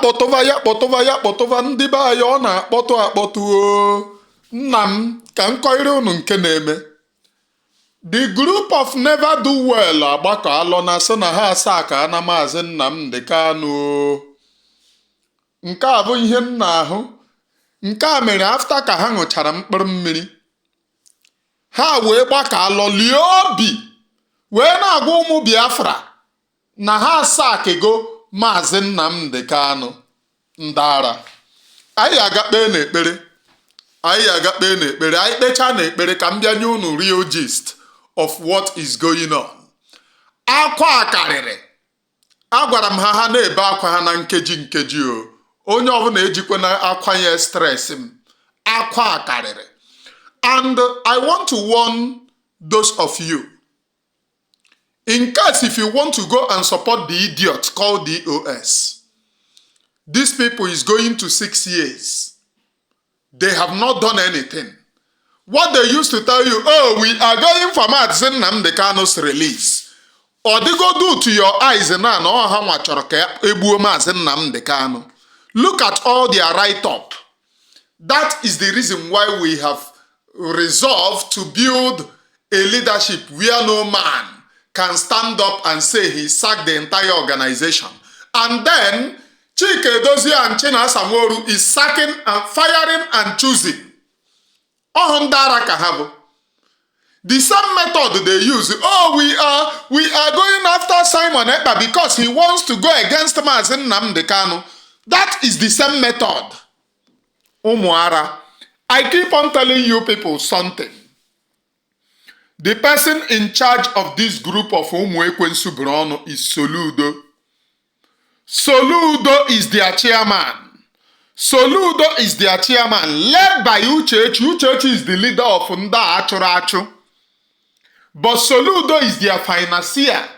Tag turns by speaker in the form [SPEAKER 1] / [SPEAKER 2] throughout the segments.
[SPEAKER 1] kpọtụva ndị be anyị ọ na-akpọtụ o. Nna m ka m kọire unu nke na-eme. The group of never do well agbakọ alọ na sị na ha asaa ka na Maazị Nnamdi Kanu. Nke a bụ ihe m na-ahụ. Nke a mere afta ka ha ṅụchara mkpụrụ mmiri. Ha wee gbakọ alọ lie obi wee na-agwa ụmụ Biafra na ha asaa kego Maazị Nnamdi Kanu ndara. Anyị aga kpee n'ekpere. Anyị kpechaa n'ekpere ka m bịa nye unu real gist of what is going on. Akwa karịrị. Agwara m ha na-ebe akwa ha na nkeji o. Onye ọbụla ejikwa na akwa ya stress m. Akwa karịrị. And I want to warn those of you. In case if you want to go and support the idiot called DOS, these people is going to 6 years. They have not done anything. What they used to tell you, oh, we are going for Maazị Nnamdi Kanu's release. Or they go do to your eyes now, no how much or ebuo Maazị Nnamdi Kanu. Look at all their write-up. That is the reason why we have resolved to build a leadership where no man can stand up and say he sacked the entire organization. And then Chika Edozie and China Samoru is sacking and firing and choosing. The same method they use. Oh, we are going after Simon Ekpa because he wants to go against Maazị Nnamdi Kanu. That is the same method. Umuara, I keep on telling you people something. The person in charge of this group of Umuekwensu Brono is Soludo. Soludo is their chairman. Soludo is their chairman, led by Uchechi. Uchechi is the leader of Nda Achurachu. But Soludo is their financier.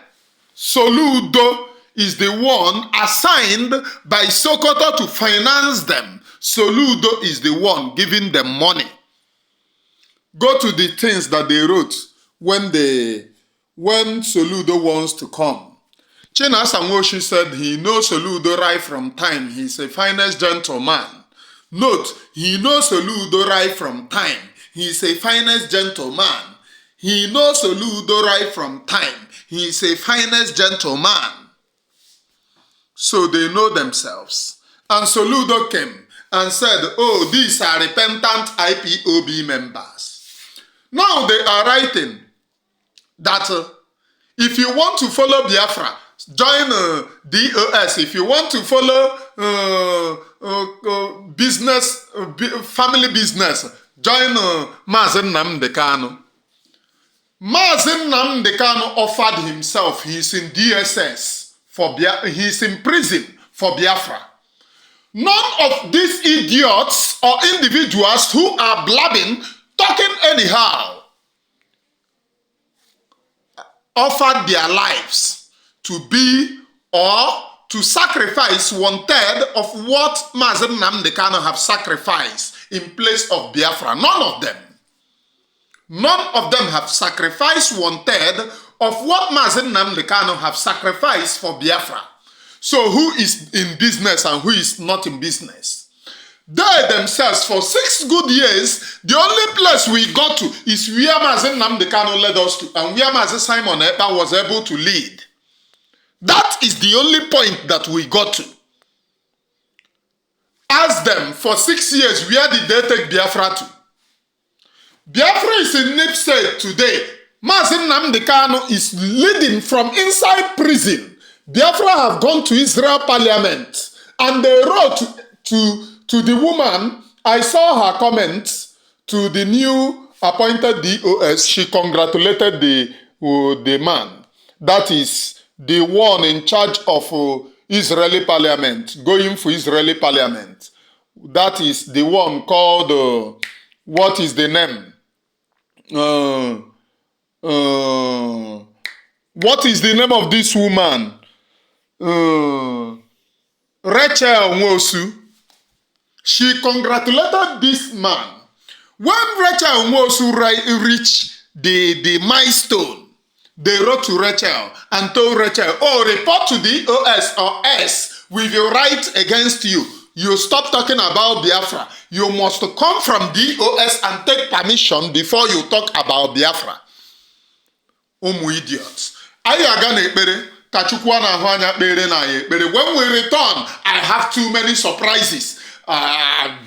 [SPEAKER 1] Soludo is the one assigned by Sokoto to finance them. Soludo is the one giving them money. Go to the things that they wrote when Soludo wants to come. Chinasa Nwoshi said he knows Soludo right from time. He's a finest gentleman. Note, he knows Soludo right from time. He's a finest gentleman. He knows Soludo right from time. He's a finest gentleman. So they know themselves. And Soludo came and said, oh, these are repentant IPOB members. Now they are writing that if you want to follow Biafra, join DOS. If you want to follow family business, join Maazị Nnamdi Kanu. Maazị Nnamdi Kanu offered himself. He's in DSS. He's in prison for Biafra. None of these idiots or individuals who are blabbing, talking anyhow, offered their lives to be or to sacrifice 1/3 of what Maazị Nnamdi Kanu have sacrificed in place of Biafra. None of them. None of them have sacrificed 1/3 of what Maazị Nnamdi Kanu have sacrificed for Biafra. So who is in business and who is not in business? They themselves, for 6 good years, the only place we got to is where Maazị Nnamdi Kanu led us to and where Maazị Simon Ekpa was able to lead. That is the only point that we got to. Ask them, for 6 years, where did they take Biafra to? Biafra is in Nipsey today. Maazị Nnamdi Kanu is leading from inside prison. Biafra have gone to Israel parliament and they wrote to the woman. I saw her comments to the new appointed DOS. She congratulated the man. That is the one in charge of Israeli parliament, going for Israeli parliament. That is the one called, what is the name? What is the name of this woman? Rachel Nwosu. She congratulated this man. When Rachel Nwosu reached the milestone, they wrote to Rachel and told Rachel, oh, report to the OS or S we will write against you. You stop talking about Biafra. You must come from DOS and take permission before you talk about Biafra. Idiots. Anyị aga na ekpere ka Chukwu na-ahụ anya kpere na ya ekpere. When we return, I have too many surprises.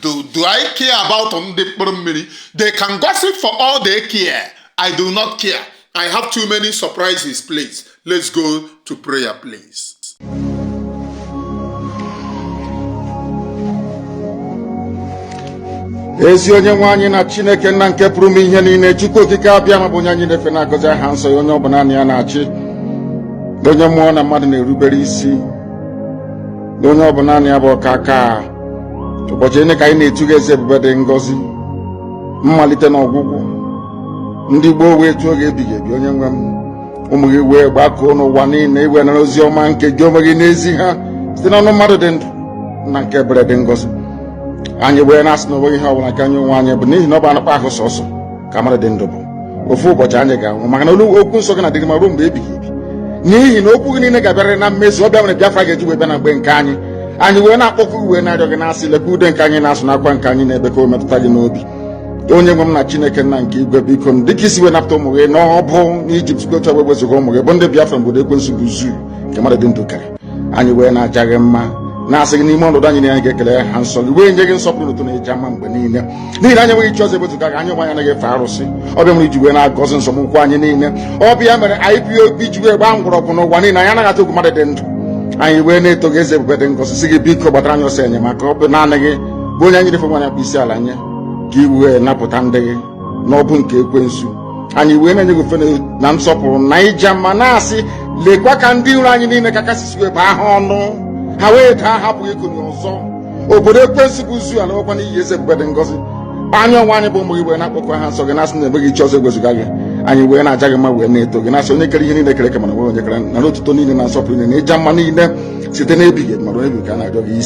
[SPEAKER 1] Do I care about ndị mkpụrụ mmiri? They can gossip for all they care. I do not care. I have too many surprises, please. Let's go to prayer, please.
[SPEAKER 2] Ezi onye nwe anyị na Chineke nna nke pụrụ ime ihe niile, Chukwu okike abịa ma bụ onye anyị na-efe na-agọzi aha nsọ ya, onye ọbụla na ya na-achị, onye mmụọ na mmadụ na-erubere isi, onye ọbụla na ya bụ ọkaka. Ụbọchị ene ka anyị na-etuga eze ebube dị ngọzi, mmalite na ọgwụgwụ, ndị gboo wee tụọ oge ebighị ebi. Onye nwe m, ụmụ gị wee gbakọọ n'ụwa niile iwe nara ozi ọma nke gị onwe gị n'ezi ha site n'ọnụ mmadụ dị ndụ na nke ebere dị ngọzi. Anyị wee na-asị na onweghị ihe ọbụla ka anyị onwe anyị bụ n'ihi na ọ bụ anụkpa ahụ sọsọ ka mmadụ dị ndụ bụ. Ofu ụbọchị anyị ga-anwụ, maka na okwu nsọ gị na-adịgị ma ruo mgbe ebighị ebi, n'ihi na okwu gị niile ga-abịarịrị na mmezu. Ọ bịa nwere Biafra ga-eji wee bịa na mgbe nke anyị. Anyị wee na-akpọkụ uwe na-arịọ gị na-asị, lekwa ude nke anyị na-asụ n'akwa nke anyị na-ebe ka o metụta gị n'obi. Onye nwe m na Chineke nna nke igwe, biko dịka isi wee napụta ụmụ gị n'ọbụ n'Ijipt gotu ọgbe wezuga ụmụ gị bụ ndị Biafra mgbodo ekwensu bụ zuu nke mmadụ dị ndụ kere. Anyị wee na-aja gị mma, na-asị gị n'ime ọnọdụ anyị na anyị ga-ekele ha nsọ gị, wee nye gị nsọpụrụ ụtọ na eji ama mgbe niile, n'ihi na anyị enweghị chi ọzọ ewezuga gị. Anyị onwe anyị anaghị efe arụsị. Ọbịa mere iji wee na-agọzi nsọmụkwụ anyị niile. Ọbịa mere IPOB ji wee gbaa mgbọrọgwụ n'ụwa niile. Anyị anaghị atụ egwu mmadụ dị ndụ. Anyị wee na-eto gị eze ebube dị ngọzi, sị gị biko gbatara anyị ọsọ enyemaka. Ọ bụ naanị gị bụ onye anyị na-efe nwanyị bụ isi ala nye, ka i wee napụta ndị gị n'ọbụ nke ekwensu. Anyị wee na-enye gị ofe na nsọpụrụ na ija mma, na-asị lekwa ka ndị iro anyị niile ka kasị wee baa ha ọnụ, ha wee daa hapụghị ikonye ọzọ. Obodo ekwensu bụ zu ala ọkwa n'ihi eze ebube dị ngọzi. Anyị onwe anyị bụ ụmụ gị wee na-akpọkọ ha nsọ gị, na-asị na enweghị chi ọzọ ewezuga gị. Anyị wee na-aja gị mma, wee na-eto gị, na-asị onye kere ihe niile kere eke mana nwere onye kere na otuto niile na nsọpụrụ niile na ịja mma niile site n'ebighị ebi mara ebi ka a na-arịọ gị.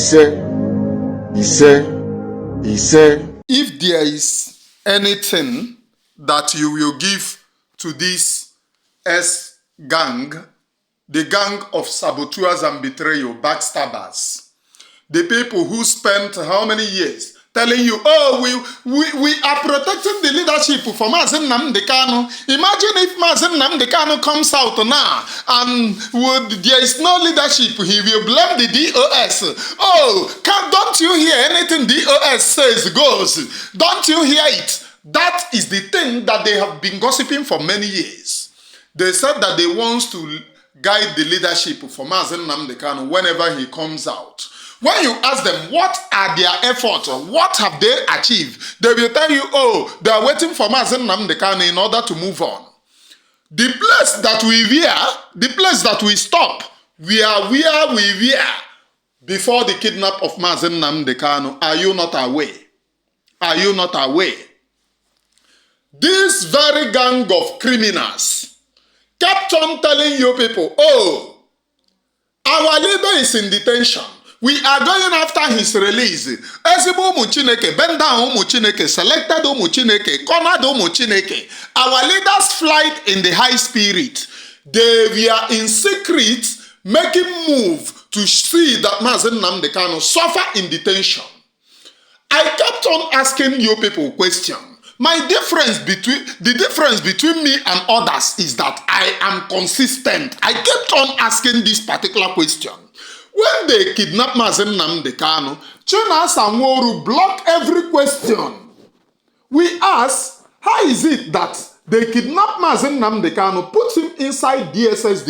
[SPEAKER 2] Ise.
[SPEAKER 1] If there is anything that you will give to this gang, the gang of saboteurs and betrayal, backstabbers, the people who spent how many years telling you, oh, we are protecting the leadership for Mazi Nnamdi Kanu. Imagine if Mazi Nnamdi Kanu comes out now and there is no leadership, he will blame the DOS. Oh, don't you hear anything DOS says goes? Don't you hear it? That is the thing that they have been gossiping for many years. They said that they want to guide the leadership for Mazi Nnamdi Kanu whenever he comes out. When you ask them what are their efforts, what have they achieved, they will tell you, oh, they are waiting for Mazi Nnamdi Kanu in order to move on. The place that we were, the place that we stop, we are where we were before the kidnap of Mazi Nnamdi Kanu. Are you not aware? Are you not aware? This very gang of criminals kept on telling you people, oh, our leader is in detention. We are going after his release. Ezigbo ụmụ Chineke, bend down ụmụ Chineke, selected ụmụ Chineke, cornered ụmụ Chineke. Our leaders flight in the high spirit. They were in secret making move to see that Mazi Nnamdi Kanu suffer in detention. I kept on asking you people question. The difference between me and others is that I am consistent. I kept on asking this particular question. When they kidnap Mazi Nnamdi Kanu, Chinasa Nworu block every question. We ask, how is it that they kidnap Mazi Nnamdi Kanu, put him inside DSS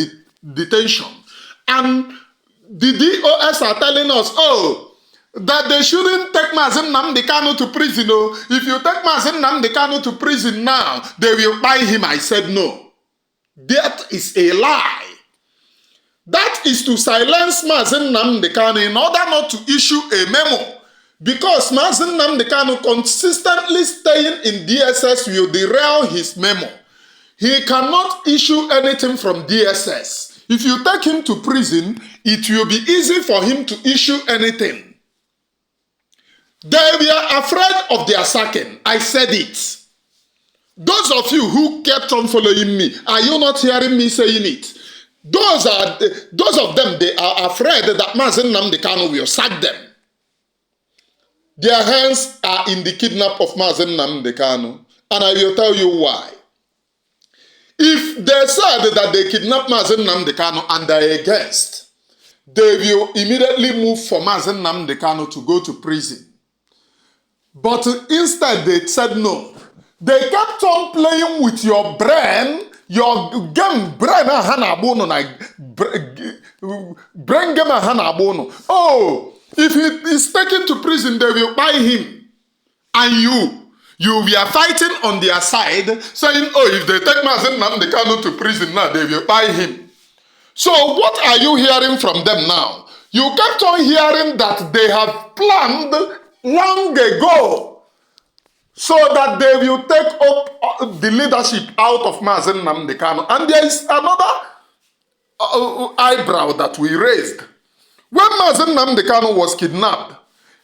[SPEAKER 1] detention, and the DOS are telling us, oh, that they shouldn't take Mazi Nnamdi Kanu to prison. Oh, if you take Mazi Nnamdi Kanu to prison now, they will buy him. I said no. That is a lie. That is to silence Mazi Nnamdi Kanu in order not to issue a memo. Because Mazi Nnamdi Kanu consistently staying in DSS will derail his memo. He cannot issue anything from DSS. If you take him to prison, it will be easy for him to issue anything. They were afraid of their sacking. I said it. Those of you who kept on following me, are you not hearing me saying it? Those of them, they are afraid that Mazi Nnamdi Kanu will sack them. Their hands are in the kidnap of Mazi Nnamdi Kanu, and I will tell you why. If they said that they kidnapped Mazi Nnamdi Kanu and they are against, they will immediately move for Mazi Nnamdi Kanu to go to prison. But instead they said no. They kept on playing with your brain, your game brain. Brain game. Oh, if he is taken to prison, they will buy him. And you were fighting on their side, saying, oh, if they take Mazi Nnamdi Kanu to prison now, they will buy him. So what are you hearing from them now? You kept on hearing that they have planned long ago so that they will take up the leadership out of Mazi Nnamdi Kanu. And there is another eyebrow that we raised. When Mazi Nnamdi Kanu was kidnapped,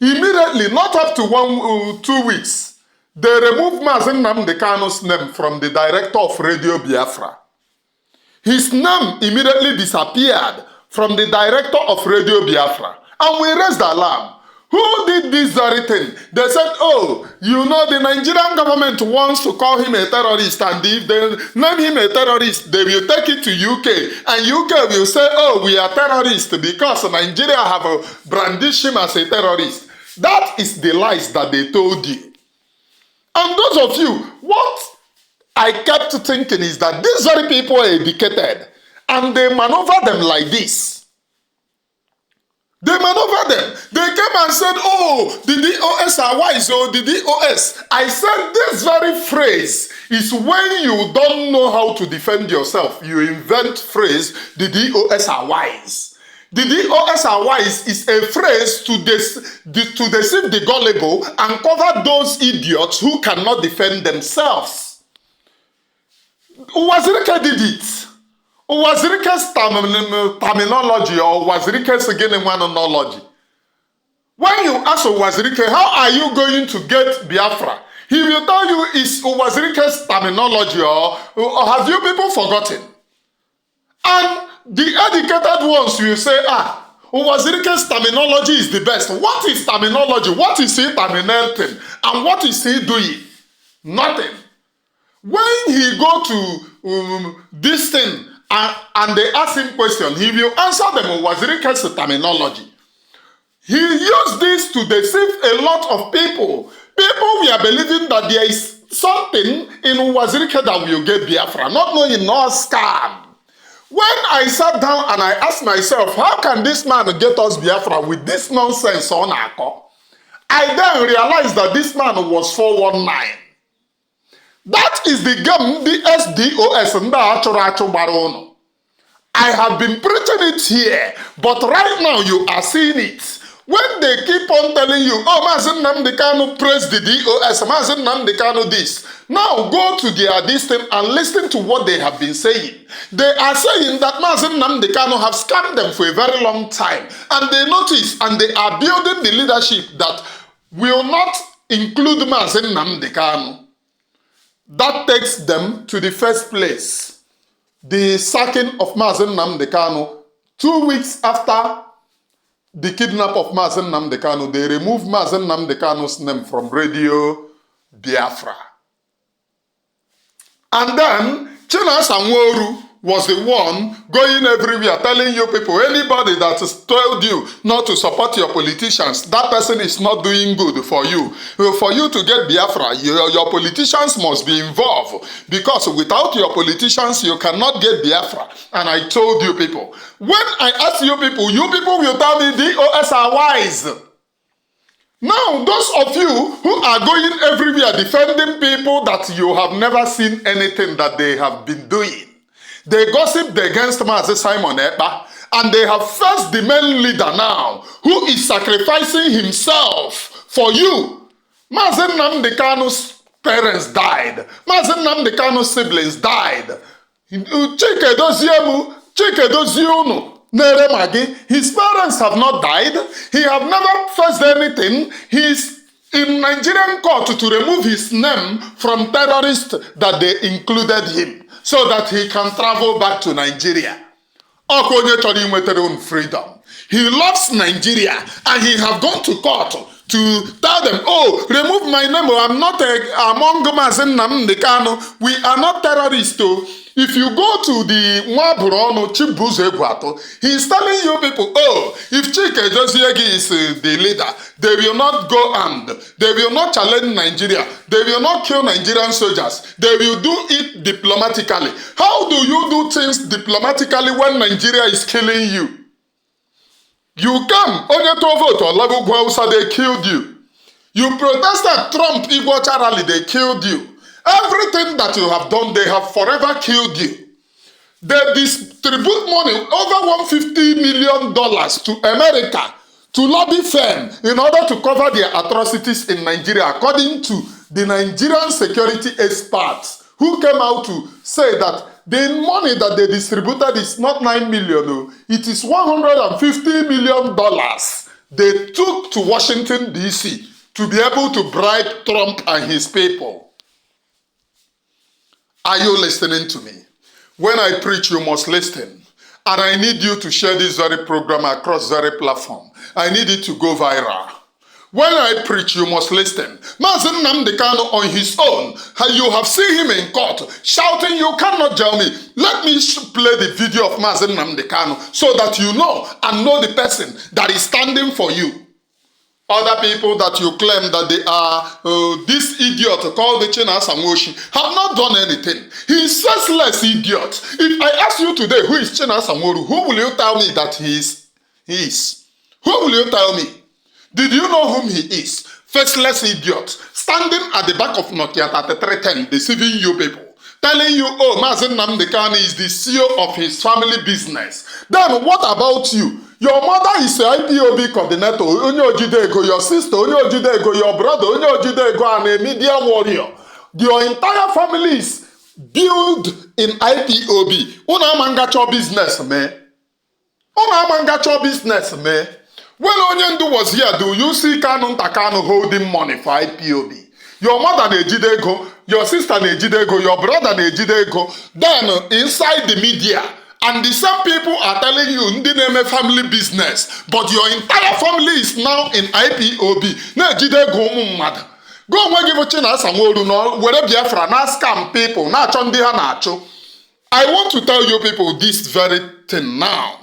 [SPEAKER 1] immediately, not up to 2 weeks, they removed Mazi Nnamdi Kanu's name from the director of Radio Biafra. His name immediately disappeared from the director of Radio Biafra. And we raised alarm. Who did this very thing? They said, oh, you know, the Nigerian government wants to call him a terrorist, and if they name him a terrorist, they will take it to UK, and UK will say, oh, we are terrorists because Nigeria have brandished him as a terrorist. That is the lies that they told you. And those of you, what I kept thinking is that these very people are educated, and they maneuver them like this. They maneuver them. They came and said, oh, the DOS are wise, oh, the DOS. I said this very phrase is when you don't know how to defend yourself. You invent phrase, the DOS are wise. The DOS are wise is a phrase to deceive the gullible and cover those idiots who cannot defend themselves. Wazirike did it. Wazirike's terminology or Wazirike's genealogy. When you ask Wazirike, how are you going to get Biafra? He will tell you, is Wazirike's terminology or have you people forgotten? And the educated ones will say, Wazirike's terminology is the best. What is terminology? What is he terminating? And what is he doing? Nothing. When he go to this thing, and they ask him question, he will answer them in Wazirike's terminology. He used this to deceive a lot of people. People were believing that there is something in Wazirike that will get Biafra, not knowing no scam. When I sat down and I asked myself, how can this man get us Biafra with this nonsense on Ako? I then realized that this man was 419. That is the game, the SDOS. I have been preaching it here, but right now you are seeing it. When they keep on telling you, oh, Mazi Nnamdi Kanu praise the DOS, Mazi Nnamdi Kanu this. Now go to their distance and listen to what they have been saying. They are saying that Mazi Nnamdi Kanu have scammed them for a very long time. And they notice and they are building the leadership that will not include Mazi Nnamdi Kanu. That takes them to the first place. The sacking of Mazi Nnamdi Kanu. 2 weeks after the kidnap of Mazi Nnamdi Kanu, they removed Mazi Nnamdi Kanu's name from Radio Biafra. And then Chinasa Nworu was the one going everywhere telling you people, anybody that has told you not to support your politicians, that person is not doing good for you. For you to get Biafra, your politicians must be involved, because without your politicians, you cannot get Biafra. And I told you people, when I ask you people will tell me DOS are wise. Now, those of you who are going everywhere defending people that you have never seen anything that they have been doing, they gossiped against Mazi Simon Ekpa, and they have faced the main leader now, who is sacrificing himself for you. Mazi Nnamdi Kanu's parents died. Mazi Nnamdi Kanu's siblings died. Chika Edozie Nere Magi, his parents have not died. He have never faced anything. He's in Nigerian court to remove his name from terrorists that they included him, so that he can travel back to Nigeria. Ọkwa onye chọrọ inwetara unu freedom. He loves Nigeria and he have gone to court to tell them, oh, remove my name. I'm not among Mazi Nnamdi Kanu. We are not terrorists. Oh. If you go to the Nwaburono Chibuzo Egwato, he is telling you people, oh, if Chika Edozie is the leader, they will not go armed. They will not challenge Nigeria. They will not kill Nigerian soldiers. They will do it diplomatically. How do you do things diplomatically when Nigeria is killing you? You come, onye to vote or level Gwausa, they killed you. You protested Trump Igwacha rally, they killed you. Everything that you have done, they have forever killed you. They distribute money, over $150 million to America, to lobby firm in order to cover their atrocities in Nigeria, according to the Nigerian security experts who came out to say that the money that they distributed is not 9 million, it is $150 million they took to Washington, D.C. to be able to bribe Trump and his people. Are you listening to me? When I preach, you must listen. And I need you to share this very program across very platform. I need it to go viral. When I preach, you must listen. Mazi Nnamdi Kanu on his own, you have seen him in court shouting, you cannot jail me. Let me play the video of Mazi Nnamdi Kanu so that you know and know the person that is standing for you. Other people that you claim that they are this idiot called the China Samoshi have not done anything. He is senseless idiot. If I ask you today who is China Samoru, who will you tell me that he is? Who will you tell me? Did you know whom he is? Faceless idiot, standing at the back of Nokia 3310, deceiving you people, telling you, oh, Mazi Nnamdi Kanu is the CEO of his family business. Then what about you? Your mother is an IPOB coordinator, Onye Ojidego, your sister, Onye Ojidego, your brother, Onye Ojidego, and a media warrior. Your entire family is built in IPOB. Una mangacho business, man. Una mangacho business, man. When Onyendu was here, do you see Kanu Takanu holding money for IPOB? Your mother Nejidego, your sister Nejidego, your brother Nejidego. Then inside the media, and the same people are telling you ndị na-eme family business, but your entire family is now in IPOB. Na-ejidego ụmụ mmadụ. Go onwe gị bụ China Samoru no were Biafra na scam people na-achọ ndị ha na-achụ. I want to tell you people this very thing now.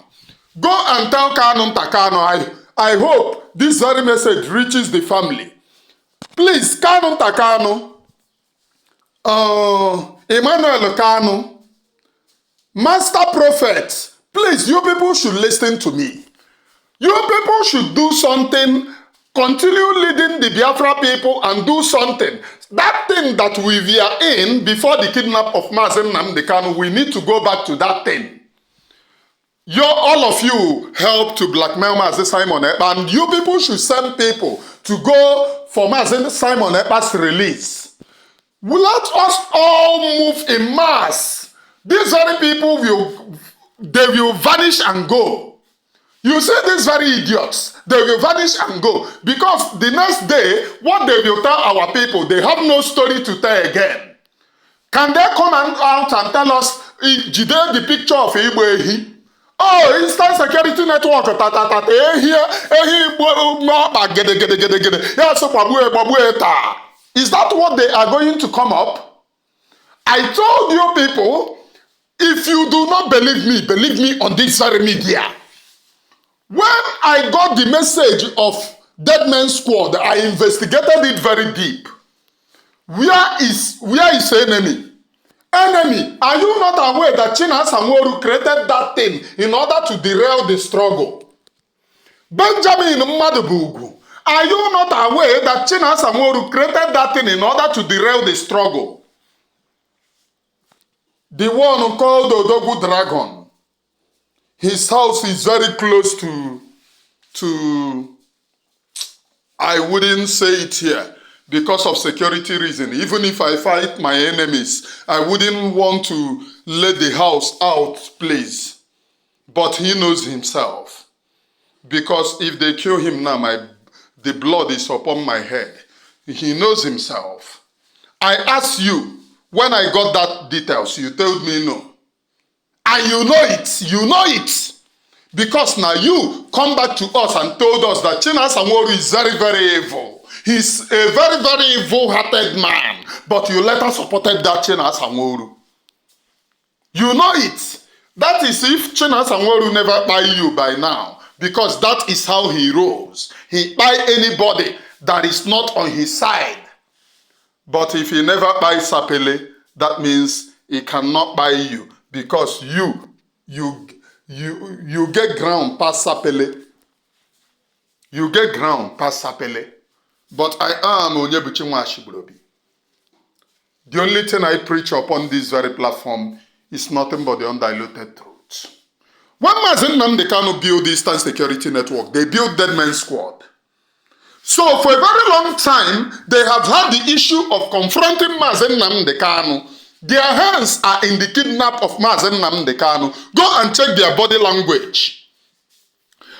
[SPEAKER 1] Go and tell Kanu Takanu. I hope this very message reaches the family. Please, Kanu Takanu, Emmanuel Kanu, Master Prophet, please, you people should listen to me. You people should do something, continue leading the Biafra people and do something. That thing that we were in before the kidnap of Mazi Nnamdi Kanu, we need to go back to that thing. All of you help to blackmail Mazi Simon Ekpa, and you people should send people to go for Mazi Simon Ekpa's release. Let us all move in mass. These very people will vanish and go. You see these very idiots, they will vanish and go. Because the next day, what they will tell our people, they have no story to tell again. Can they come out and tell us, Jide the picture of Igbo Ehi? Oh, instant security network. Is that what they are going to come up? I told you people, if you do not believe me on this very media. When I got the message of Dead Man Squad, I investigated it very deep. Where is enemy? Enemy, are you not aware that China Samoru created that thing in order to derail the struggle? Benjamin Madubugu, are you not aware that China Samoru created that thing in order to derail the struggle? The one called Odogu Dragon, his house is very close to I wouldn't say it here, because of security reason. Even if I fight my enemies, I wouldn't want to let the house out, please. But he knows himself. Because if they kill him now, the blood is upon my head. He knows himself. I asked you, when I got that details, you told me no. And you know it. Because now you come back to us and told us that Chinasa Nworu is very, very evil. He's a very, very evil-hearted man. But you later supported that Chinasa Nworu. You know it. That is if Chinasa Nworu never buy you by now. Because that is how he rolls. He buy anybody that is not on his side. But if he never buys Sapele, that means he cannot buy you. Because you get ground past Sapele. You get ground past Sapele. But I am Onyebuchi Nwashibrobi. The only thing I preach upon this very platform is nothing but the undiluted truth. When Mazi Nnamdi Kanu built the Eastern Security Network, they built Dead Man Squad. So for a very long time, they have had the issue of confronting Mazi Nnamdi Kanu. Their hands are in the kidnap of Mazi Nnamdi Kanu. Go and check their body language.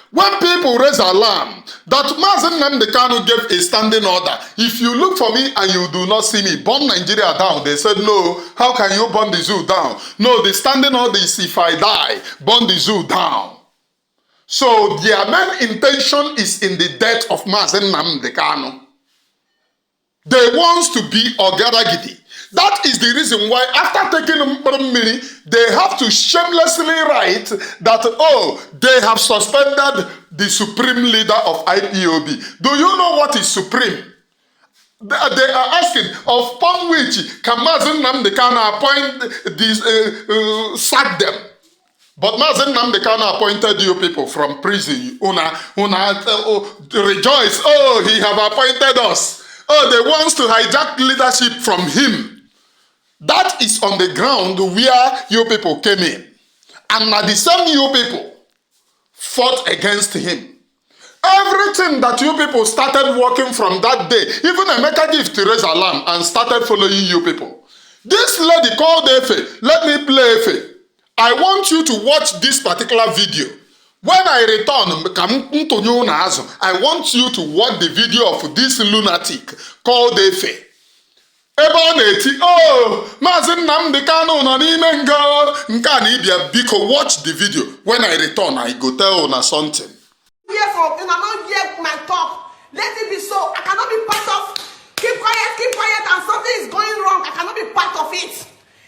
[SPEAKER 1] When people raise alarm that Mazi Nnamdi Kanu gave a standing order, if you look for me and you do not see me, burn Nigeria down. They said, no, how can you burn the zoo down? No, the standing order is if I die, burn the zoo down. So their main intention is in the death of Mazi Nnamdi Kanu. They want to be Ogaragidi. That is the reason why after taking mmiri, they have to shamelessly write that, oh, they have suspended the supreme leader of IPOB. Do you know what is supreme? They are asking, upon which can Mazi Nnamdi Kanu appoint these, sack them? But Mazi Nnamdi Kanu appointed you people from prison. Una rejoice. Oh, he have appointed us. Oh, they want to hijack leadership from him. That is on the ground where you people came in. And now the same you people fought against him. Everything that you people started working from that day, even Emeka gave to raise alarm and started following you people. This lady called Efe, let me play Efe. I want you to watch this particular video. When I return, I want you to watch the video of this lunatic called Efe. Oh, Mazi Nnamdi Kanu nọ n'ime nga na ibia biko watch the video. When I return, I go tell una something.
[SPEAKER 3] Hear from you, I'm not hear my talk. Let it be so. I cannot be part of. Keep quiet, and something is going wrong. I cannot be part of it.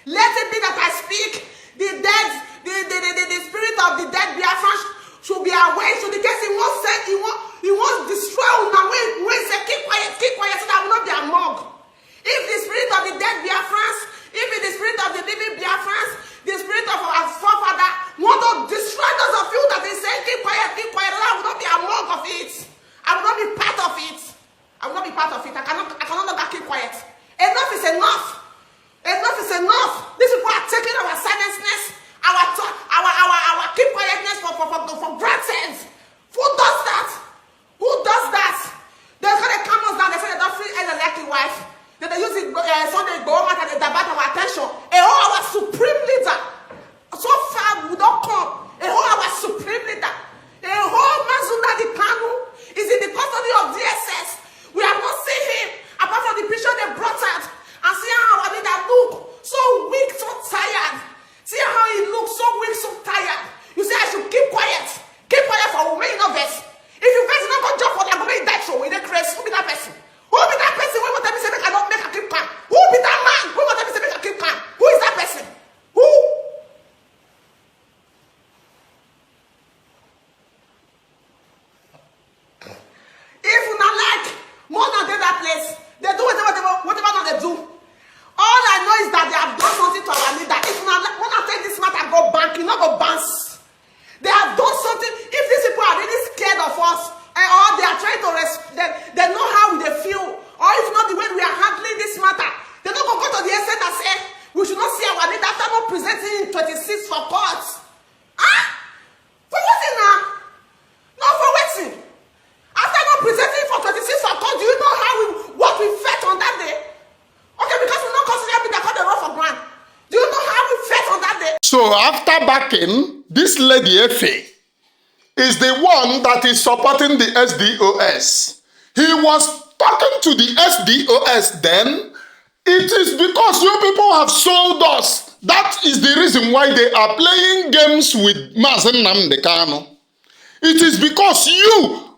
[SPEAKER 3] Let it be that I speak. The dead, the spirit of the dead Biafran should be aware. So the case he won't say, he won't destroy una. When say keep quiet, so that will not be among. If the spirit of the dead Biafrans, if it is the spirit of the living Biafrans, the spirit of our forefather want to destroy those of you that is saying keep quiet, I will not be among of it. I will not be part of it. I will not be part of it. I cannot longer keep quiet. Enough is enough. Enough is enough. These people are taking our silenceness, our keep quietness for granted. Who does that? Who does that? They're going to come us down. They say they don't feel any like your wife. That they use it Sunday go on and they divert our attention. Our supreme leader. So far we don't come. Our supreme leader. Mazi Nnamdi Kanu is in the custody of DSS. We have not seen him apart from the picture they brought out. And see how our leader look. So weak, so tired. See how he looks so weak, so tired. You say I should keep quiet. Keep quiet for women of us. If you guys not go jump for their women that show, in the crazy, who be that person? Who be that person? Who will tell me say I don't make a keep calm? Who be that man? Who will tell me say make a keep calm? Who is that person? Who? If you not like more than that place, they do whatever they do. All I know is that they have done something to our leader. If you not like, when I take this matter, go bank, you not go bounce. They have done something. If these people are really scared of us, or they are trying to they know how they feel, or if not the way we are handling this matter, they don't go to the extent and say we should not see our leader after not presenting in 26 for court. Huh? For waiting now? No, for waiting. After not presenting for 26 for court, do you know what we felt on that day? Okay, because we not consider the court the road for grant. Do you know how we felt on that day?
[SPEAKER 1] So after backing, this lady Efe is the one that is supporting the SDOS. He was talking to the SDOS then. It is because you people have sold us That is the reason why they are playing games with Mazi Nnamdi Kanu. It is because you,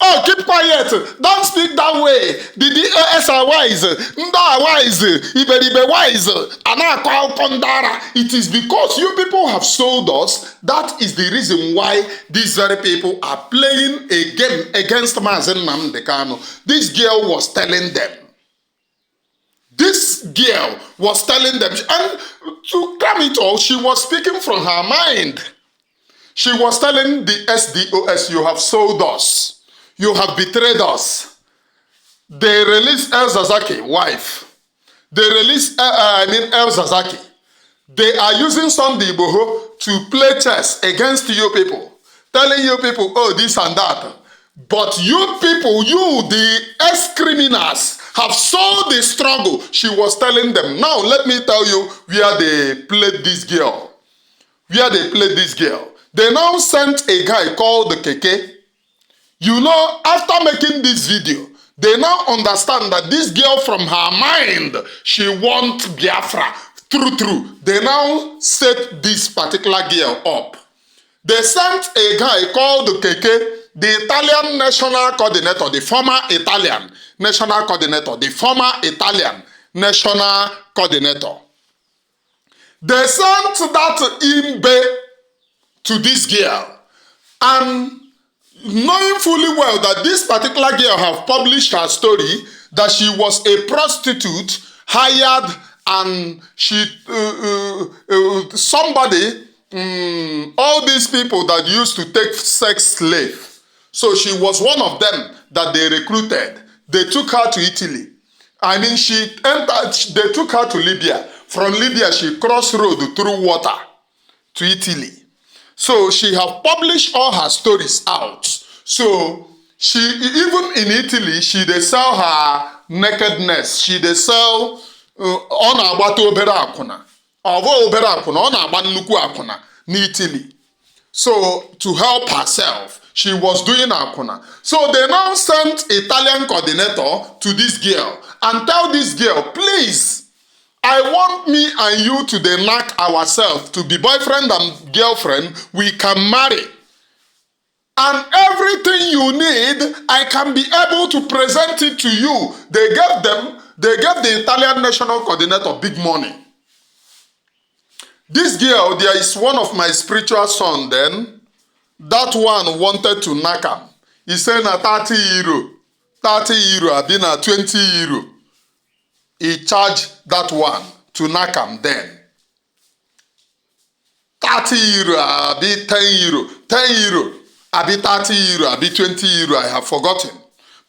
[SPEAKER 1] oh, keep quiet, don't speak that way. The DOS are wise, Nda are wise, Iberibe wise, Anaka Pondara. It is because you people have sold us. That is the reason why these very people are playing a game against Mazi Nnamdi Kanu. This girl was telling them. This girl was telling them, and to cram it all, she was speaking from her mind. She was telling the SDOS, you have sold us. You have betrayed us. They released El Zazaki, wife. They released, El Zazaki. They are using Sunday Igboho to play chess against you people. Telling you people, oh, this and that. But you people, you, the ex-criminals, have sold the struggle. She was telling them. Now, let me tell you where they played this girl. Where they played this girl. They now sent a guy called the Keke. You know, after making this video, they now understand that this girl from her mind, she wants Biafra. True. They now set this particular girl up. They sent a guy called the Keke, the Italian national coordinator, the former Italian national coordinator, the former Italian national coordinator. They sent that Imbe to this girl, and knowing fully well that this particular girl have published her story, that she was a prostitute hired, and she somebody, all these people that used to take sex slave. So she was one of them that they recruited. They took her to Italy. I mean, they took her to Libya. From Libya, she crossed road through water to Italy. So she have published all her stories out. So she, even in Italy, she they sell her nakedness. She they sell on agbata obere akwụna. Ovo obere akwụna, on agba nnukwu akwụna in Italy. So to help herself, she was doing akwụna. So they now sent Italian coordinator to this girl and tell this girl, please, I want me and you to then knock ourselves to be boyfriend and girlfriend. We can marry. And everything you need, I can be able to present it to you. They gave the Italian national coordinator big money. This girl, there is one of my spiritual son then, that one wanted to knock him. He said na 30 euro. 30 euro, I been at 20 euro. He charged that one to knock him then. 30 euro, I be 10 euro. 10 euro, I be 30 euro, I be 20 euro, I have forgotten.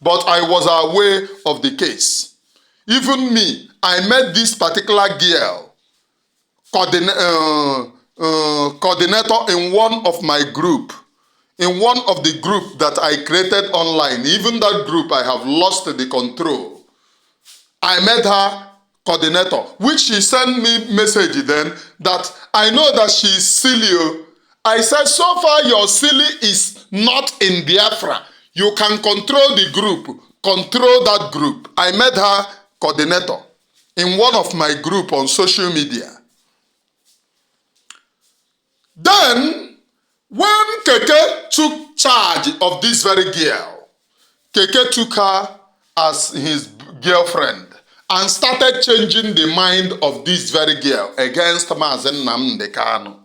[SPEAKER 1] But I was aware of the case. Even me, I met this particular girl, coordinator in one of my group. In one of the group that I created online. Even that group, I have lost the control. I met her coordinator, which she sent me message then that I know that she is silly. I said, so far your silly is not in Biafra. You can control the group. Control that group. I met her coordinator in one of my group on social media. Then, when Keke took charge of this very girl, Keke took her as his girlfriend and started changing the mind of this very girl against Mazi Nnamdi Kanu.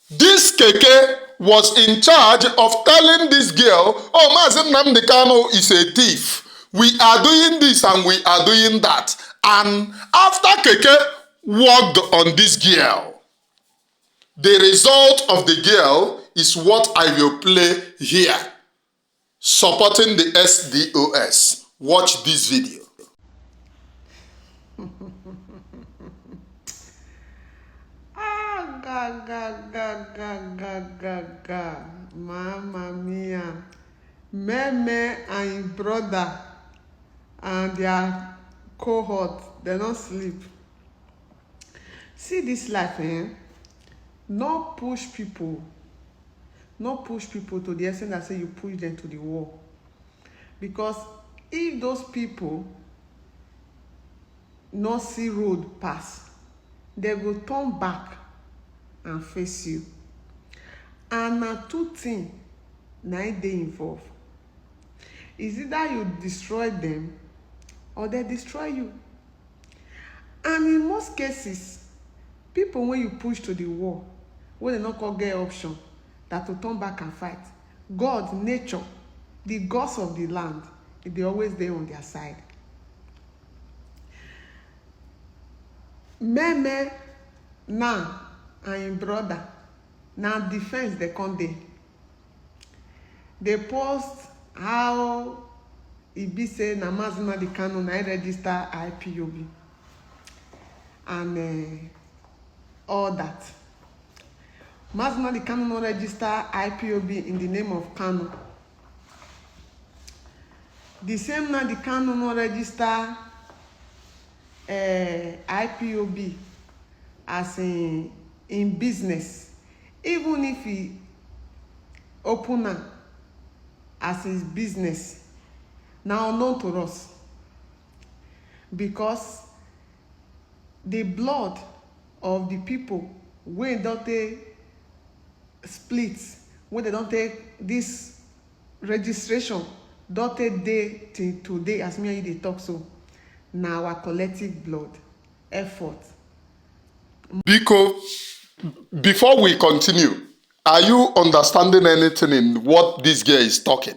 [SPEAKER 1] This Keke was in charge of telling this girl, oh, Mazi Nnamdi Kanu is a thief. We are doing this and we are doing that. And after Keke worked on this girl, the result of the girl is what I will play here, supporting the SDOS. Watch this video.
[SPEAKER 3] Mamma mia. Meme and his brother and their cohort, they don't sleep. See this life, eh? Not push people to the extent that say you push them to the wall. Because if those people no see road pass, they go turn back and face you. And na two things na dey involved. Is either you destroy them or they destroy you. And in most cases, people when you push to the wall, when they not call get option that to turn back and fight, God, nature, the gods of the land, they always there on their side. Meme now and him brother, now defense they come there. They post how e be say na Mazi Kanu na register IPOB and all that. Mazi Kanu no register IPOB in the name of Kanu. The same Nnamdi Kanu no register IPOB as in business, even if he open am as his business, now unknown to us, because the blood of the people when don't take split, when they don't take this registration, don't take day till today as me and you they talk so. Now our collective blood effort.
[SPEAKER 1] Biko, before we continue, are you understanding anything in what this guy is talking?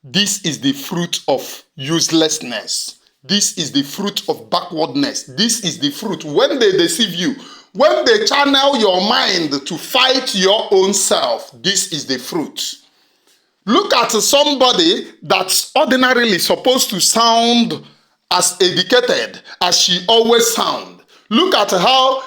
[SPEAKER 1] This is the fruit of uselessness. This is the fruit of backwardness. This is the fruit. When they deceive you, when they channel your mind to fight your own self, this is the fruit. Look at somebody that's ordinarily supposed to sound as educated as she always sound. Look at how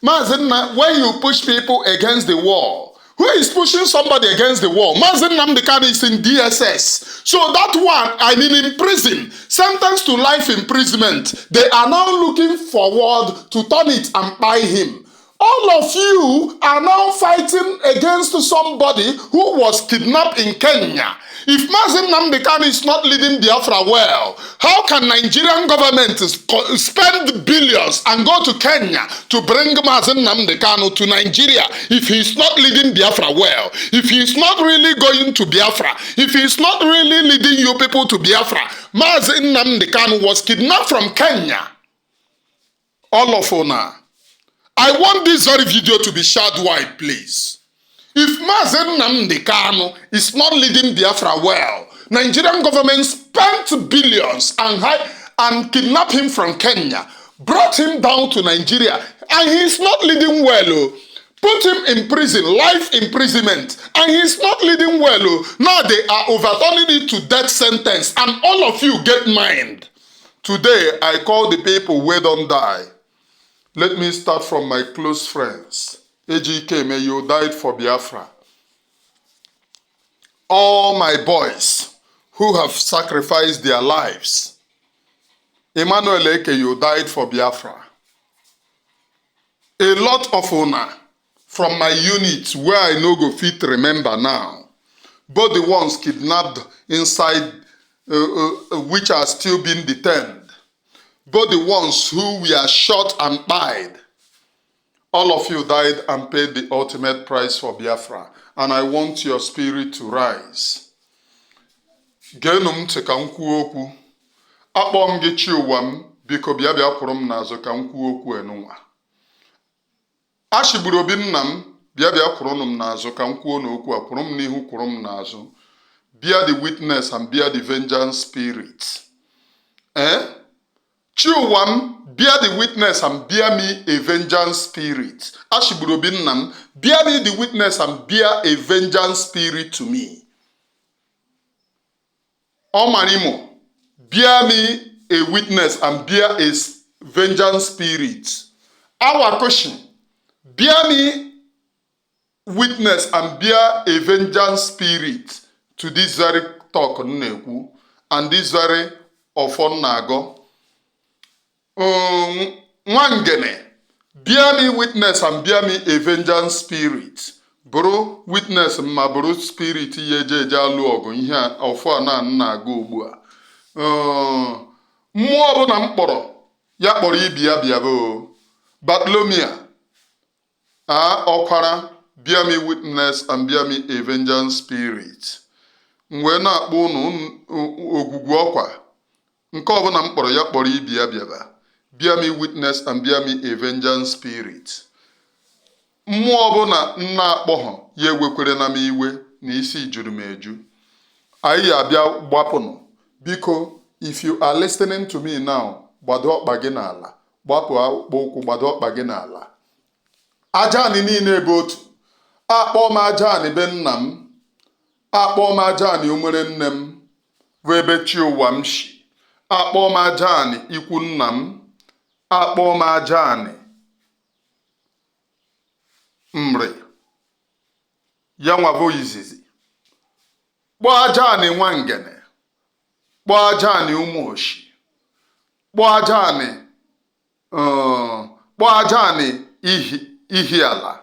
[SPEAKER 1] Mazi, when you push people against the wall, who is pushing somebody against the wall? Mazi Nnamdi is in DSS. So that one, in prison, sentenced to life imprisonment. They are now looking forward to turn it and buy him. All of you are now fighting against somebody who was kidnapped in Kenya. If Mazi Nnamdi is not leading Biafra well, how can Nigerian government spend billions and go to Kenya to bring Mazi Nnamdi to Nigeria if he's not leading Biafra well? If he's not really going to Biafra, if he's not really leading you people to Biafra? Mazi Nnamdi was kidnapped from Kenya. All of Ona. I want this very video to be shared wide, please. If Mazi Nnamdi is not leading Biafra well, Nigerian government spent billions and kidnapped him from Kenya, brought him down to Nigeria, and he's not leading well. Put him in prison, life imprisonment, and he's not leading well. Now they are overturning it to death sentence, and all of you get mind. Today, I call the people who don't die. Let me start from my close friends. AGK, may you died for Biafra. All my boys who have sacrificed their lives. Emmanuel Eke, you died for Biafra. A lot of honor from my unit where I no go fit remember now. Both the ones kidnapped inside, which are still being detained. Both the ones who were shot and died. All of you died and paid the ultimate price for Biafra. And I want your spirit to rise. Genum te ka nkwu okwu. Akpọ m gị chi ụwa m, biko bịa kwụrụ m n'azụ ka m kwuo okwu enunwa. Ashigburu obi nna m, bịa kwụrụ m n'azụ ka m kwuo n'okwu a, kwụrụ m n'ihu kwụrụ m n'azụ. Bear the witness and bear the vengeance spirit. Chiwam, bear the witness and bear me a vengeance spirit. Ashigburu obi nna m, bear me the witness and bear a vengeance spirit to me. Omarimo, bear me a witness and bear a vengeance spirit. Our question, bear me witness and bear a vengeance spirit to this very talk Nneku and this very ofon nago. Nwangene, bear me witness and bear me a vengeance spirit. Bro, witness ma bro spirit yeje jalu ogu ihe ofo na go ugbu a. mmụọ ọbụla m kpọrọ ya kpọrọ ibi ya bịaba o. Bartolomea ọkwara bear me witness and bear me a vengeance spirit. M wee na-akpọ unu ogwugwu ọkwa nke ọbụla m kpọrọ ya kpọrọ ibi ya bịaba. Bear me witness and bear me a vengeance spirit. Mmụọ ọbụla m na-akpọghọ ya ewekwere na m iwe na isi juru m eju. Anyị abịa gbapụnụ. Biko, if you are listening to me now, gbado ọkpa gị n'ala. Gbapụ akpụkpọ ụkwụ, gbado ọkpa gị n'ala. Aja anị niile ebe otu. Akpọọ m aja anị be nna m. Akpọọ m aja anị umere nne m bụ ebe chi ụwa m shi. Akpọọ m aja anị ikwu nna m. Akpọọ m aja anị mmiri. Ya nwa bụ izizi. Kpọọ aja anị nwangene. Kpọọ aja anị ụmụ oshi. Kpọọ aja anị ihi ala.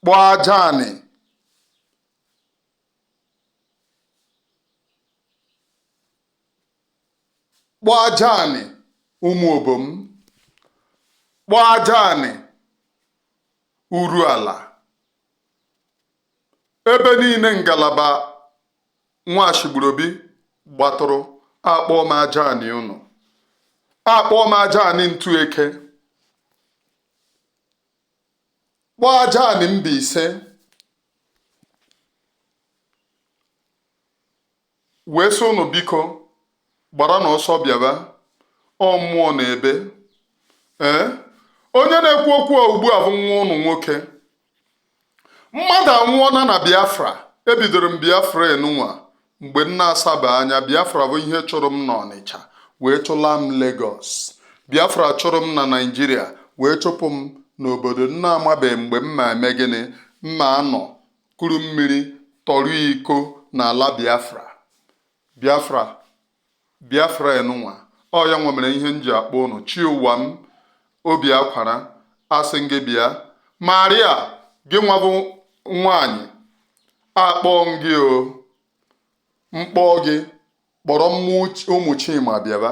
[SPEAKER 1] Kpọọ aja anị kpọọ aja anị ụmụ obom. Kpọọ aja anị uru ala. Ebe niile ngalaba Nwashigburobi gbatụrụ, akpọọ m aja anị unu. Akpọọ m aja anị ntu eke. Kpọọ aja anị Mbaise. Wee sị unu biko gbara n'ọsọ bịaba. Ọ mmụọ na ebe. Onye na-ekwu okwu ugbu a bụ nwa unu nwoke. Mmadụ anwụọna na Biafra. Ebidoro m Biafra enunwa mgbe m na-asaba anya. Biafra bụ ihe chụrụ m n'Ọnịcha wee chụla m Lagos. Biafra chụrụ m na Naịjirịa wee chụpụ m n'obodo m na-amabeghị mgbe m ma eme gịnị. Mma anọ kuru mmiri tọrọ iko n'ala Biafra. Biafra enunwa ọ ya nwe mere ihe m ji akpọ unu chi ụwa m obi akwara. Asị gị bịa. Maria gị nwa bụ nwaanyị, akpọọ m gị o. Mkpọọ gị kpọrọ ụmụ Chima bịaba.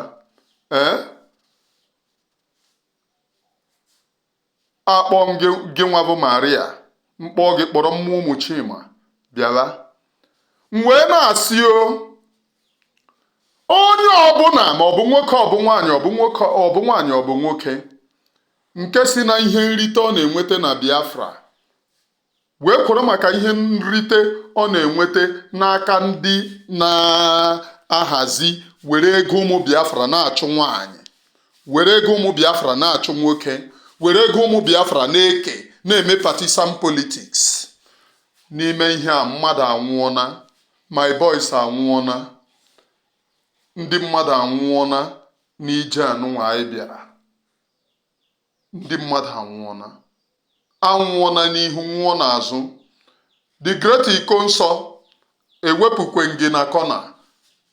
[SPEAKER 1] Akpọọ m gị nwa bụ Maria, mkpọọ gị kpọrọ ụmụ Chima bịaba. M wee na-asị o, onye ọbụla ma ọ bụ nwoke ọ bụ nwaanyị ọ bụ nwoke ọ bụ nwaanyị ọ bụ nwoke nke si na ihe nrite ọ na-enweta na Biafra wee kwuru maka ihe nrite ọ na-enweta n'aka ndị na-ahazi were ego ụmụ Biafra na-achụ nwaanyị, were ego ụmụ Biafra na-achụ nwoke, were ego ụmụ Biafra na-eke na-eme partisan politics. N'ime ihe a mmadụ anwụọna, my boys anwụọna, ndị mmadụ anwụọna n'ije anụnwa anyị bịara. Ndị mmadụ anwụọna n'ihu nwụọ n'azụ. The great iko nsọ ewepụkwe gị na kọna.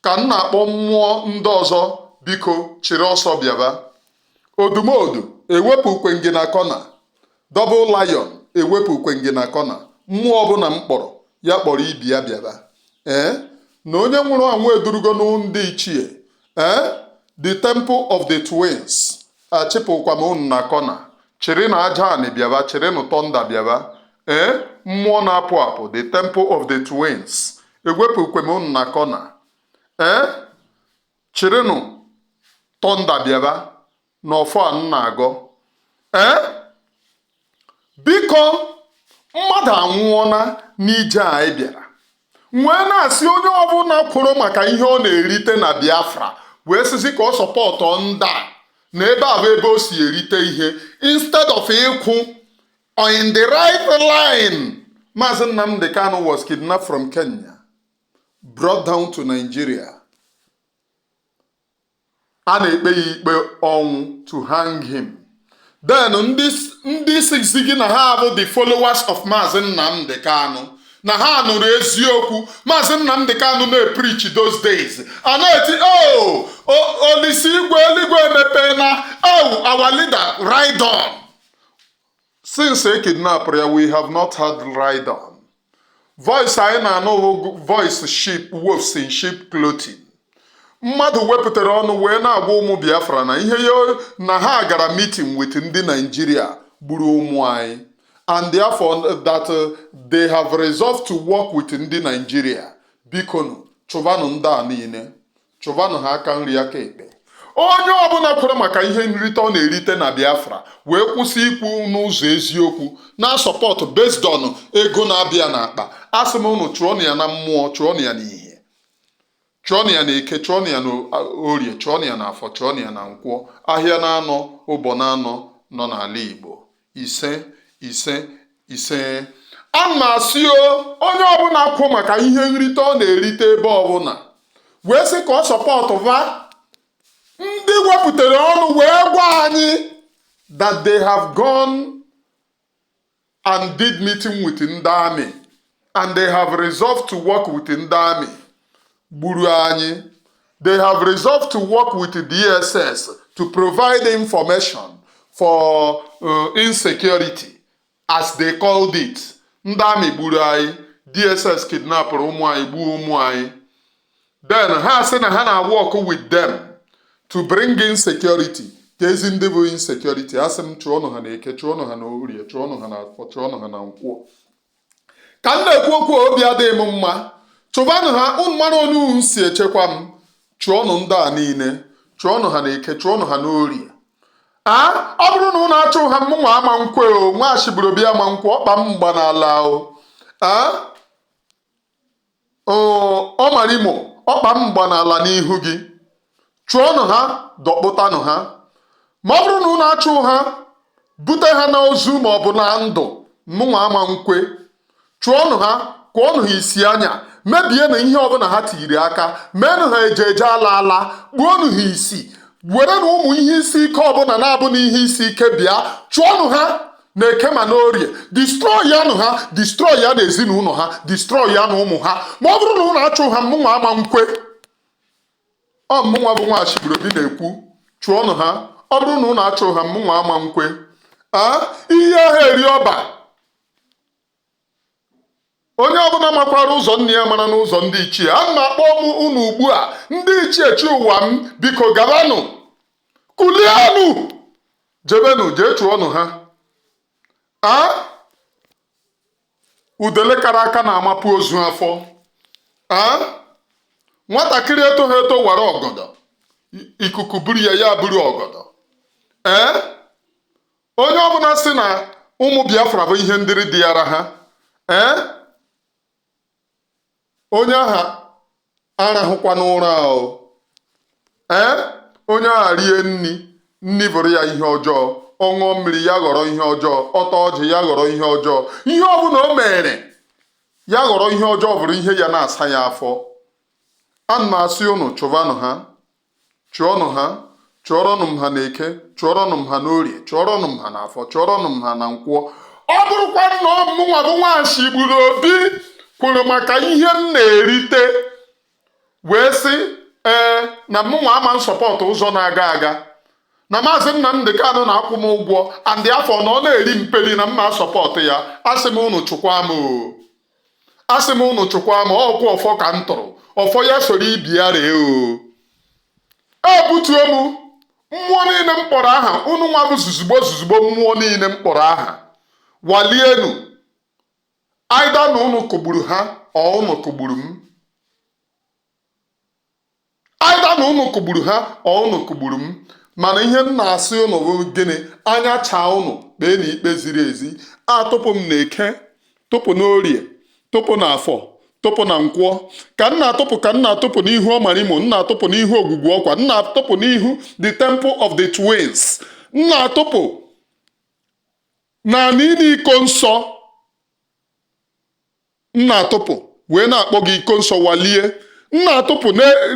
[SPEAKER 1] Ka m na-akpọ mmụọ ndị ọzọ biko chịrị ọsọ bịaba. Odumodu ewepụkwe gị na kọna. Double lion ewepụkwe gị na kọna. Mmụọ ọbụla m kpọrọ ya kpọrọ ibi ya bịaba. Na onye nwụrụ anwụ edurugo ndị ichie. The temple of the twins achịpụkwa m unu na kọna. Chịrị na aja anị bịaba, chịrị nụ tọnda bịaba. Mmụọ na-apụ apụ, the temple of the twins ewepụkwe m unu na kọna. Chịrị nụ tọnda bịaba n'ọfọ a m na-agọ. Biko mmadụ anwụọna n'ije a anyị bịara. Wee na-asị onye ọbụla kwuru maka ihe ọ na-erite na Biafra wee sịsị ka ọ sọpọtọ ndị a na ebe a bụ ebe o si erite ihe instead of ịkwụ in the right line. Mazi Nnamdi Kanu was kidnapped from Kenya, brought down to Nigeria. A na-ekpe ya ikpe ọnwụ to hang him. Then ndị sizi gị na ha bụ the followers of Mazi Nnamdi Kanu na ha nụrụ eziokwu. Mazi Nnamdi Kanu na-preach those days. A na-eti olisi igwe eluigwe emepe na our leader ride on. Since a kidnapper we have not had ride on. Voice anyị na-anụ voice sheep wolves in sheep clothing. mmadụ wepụtara ọnụ wee na-agwa ụmụ Biafra na ihe ya na ha gara meeting with ndị Nigeria gburu ụmụ anyị, and therefore that they have resolved to work with ndị Nigeria. Biko chụvanụ ndị a niile, chụvanụ ha aka nri aka ekpe. Onye ọbụla kwere maka ihe nrite ọ na-erite na Biafra wee kwụsị ikwu n'ụzọ eziokwu na sọpọtụ based on ego na-abịa n'akpa, asị m unu chụọnụ ya na mmụọ, chụọnụ ya n'ihe, chụọnụ ya na eke, chụọnụ ya na orie, chụọnụ ya na afọ, chụọnụ ya na nkwọ, ahịa na-anọ, ụbọ na-anọ nọ n'ala Igbo. Ise ise ise. A na-asị onye ọbụla kwụ maka ihe nrite ọ na-erite ebe ọbụla wee sị ka ọ sọpọtụ va ndị wepụtara ọnụ wee gwa anyị that they have gone and did meeting with ndị army and they have resolved to work with ndị army gburu anyị. They have resolved to work with the DSS to provide information for insecurity as they called it. Ndị army gburu anyị, DSS kidnapụrụ ụmụ anyị, gbuo ụmụ anyị. Then ha sị na ha na-work with them to bring in security. Ka ezi ndị bụ insecurity, asị m chụọnụ ha na eke, chụọnụ ha na orie, chụọnụ ha na afọ, chụọnụ ha na nkwọ. Ka m na-ekwu okwu obi adịghị m mma, chụbanụ ha, unu mara onu si echekwa m. Chụọnụ ndị a niile, chụọnụ ha na eke, chụọnụ ha na orie. Ọ bụrụ na unu achụ ha, mụ nwa ama nkwe o, nwa ashibụrobi ama nkwe, ọkpa m mgba n'ala o. Ọ mara imo, ọkpa m mgba n'ala n'ihu gị. Chụọnụ ha, dọkpụtanụ ha. Ma ọ bụrụ na unu achụ ha, bute ha n'ozu ma ọ bụ na ndụ, mụnwa ama nkwe. Chụọnụ ha, kụọnụ ha isi anya, mebie na ihe ọbụla ha tiri aka, meenụ ha eje ala, gbuonụ ha isi, were na ụmụ ihe isi ike ọbụla na-abụ na ihe isi ike bịa, chụọnụ ha na eke ma na orie, destroy ya nụ ha, destroy ya na ezinụlọ ha, destroy ya na ụmụ ha. Ma ọ bụrụ na unu achụ ha, mụnwa ama nkwe. Ọ mụnwa bụ nwa ashibụrobi na-ekwu, chụọnụ ha. Ọ bụrụ na unu achụ ha, mụnwa ama nkwe. Ihe ahụ eri ọba. Onye ọbụla makwara ụzọ nne ya mara n'ụzọ ndị ichie. A na-akpọ unu ugbu a, ndị ichie chi ụwa m, biko gabanụ, kulienụ, jebenụ, jee chụọnụ ha. Udele kara aka na-amapụ ozu afọ. Nwatakịrị etoghị eto wara ọgọdọ, ikuku buru ya, ya buru ọgọdọ. Onye ọbụla sị na ụmụ Biafra bụ ihe ndịrị dịara ha, onye aha arahụkwa n'ụra ahụ. Onye aha rie nni bụrụ ya ihe ọjọọ, ọ ṅụọ mmiri ya ghọrọ ihe ọjọọ, ọta ọjị ya ghọrọ ihe ọjọọ, ihe ọbụla o mere ya ghọrọ ihe ọjọọ, bụrụ ihe ya na-asa ya afọ. A na-asị unu chụvanụ ha, chụọnụ ha, chụọrọnụ m ha na eke, chụọrọnụ m ha na orie, chụọrọnụ m ha na afọ, chụọrọnụ m ha na nkwọ. Ọ bụrụkwa na mụnwa bụ nwa ashibụrobi kwuru maka ihe m na-erite wee sị na mụnwa ama nsọpọtụ ụzọ na-aga aga, na Maazị Nnamdi Kanu na-akwụ m ụgwọ, andị afọ na ọ na-eri mperi na mma sọpọtụ ya. Asị m unu chụkwa m o, asị m unu chụkwa m. Ọkwa ọfọ ka m tụrụ, ọfọ ya soro ibi ya ree o. Ebutuo m mmụọ niile m kpọrọ aha, unu nwa bụ zuzugbo mmụọ niile m kpọrọ aha, walienu. Aida na unu kụgburu ha, ọ unu kụgburu m. Aida na unu kụgburu ha, ọ unu kụgburu m. Mana ihe m na-asị unu bụ gịnị? Anya chaa unu, kpee na ikpe ziri ezi. Atụpụ m na eke, tụpụ n'orie, tụpụ na afọ, tụpụ na nkwọ. Ka m na-atụpụ n'ihu ọmarimo, m na-atụpụ n'ihu ogwugwu ọkwa, m na-atụpụ n'ihu the temple of the twins, m na-atụpụ na n'ile iko nsọ, m na-atụpụ wee na-akpọ gị iko nsọ walie. M na-atụpụ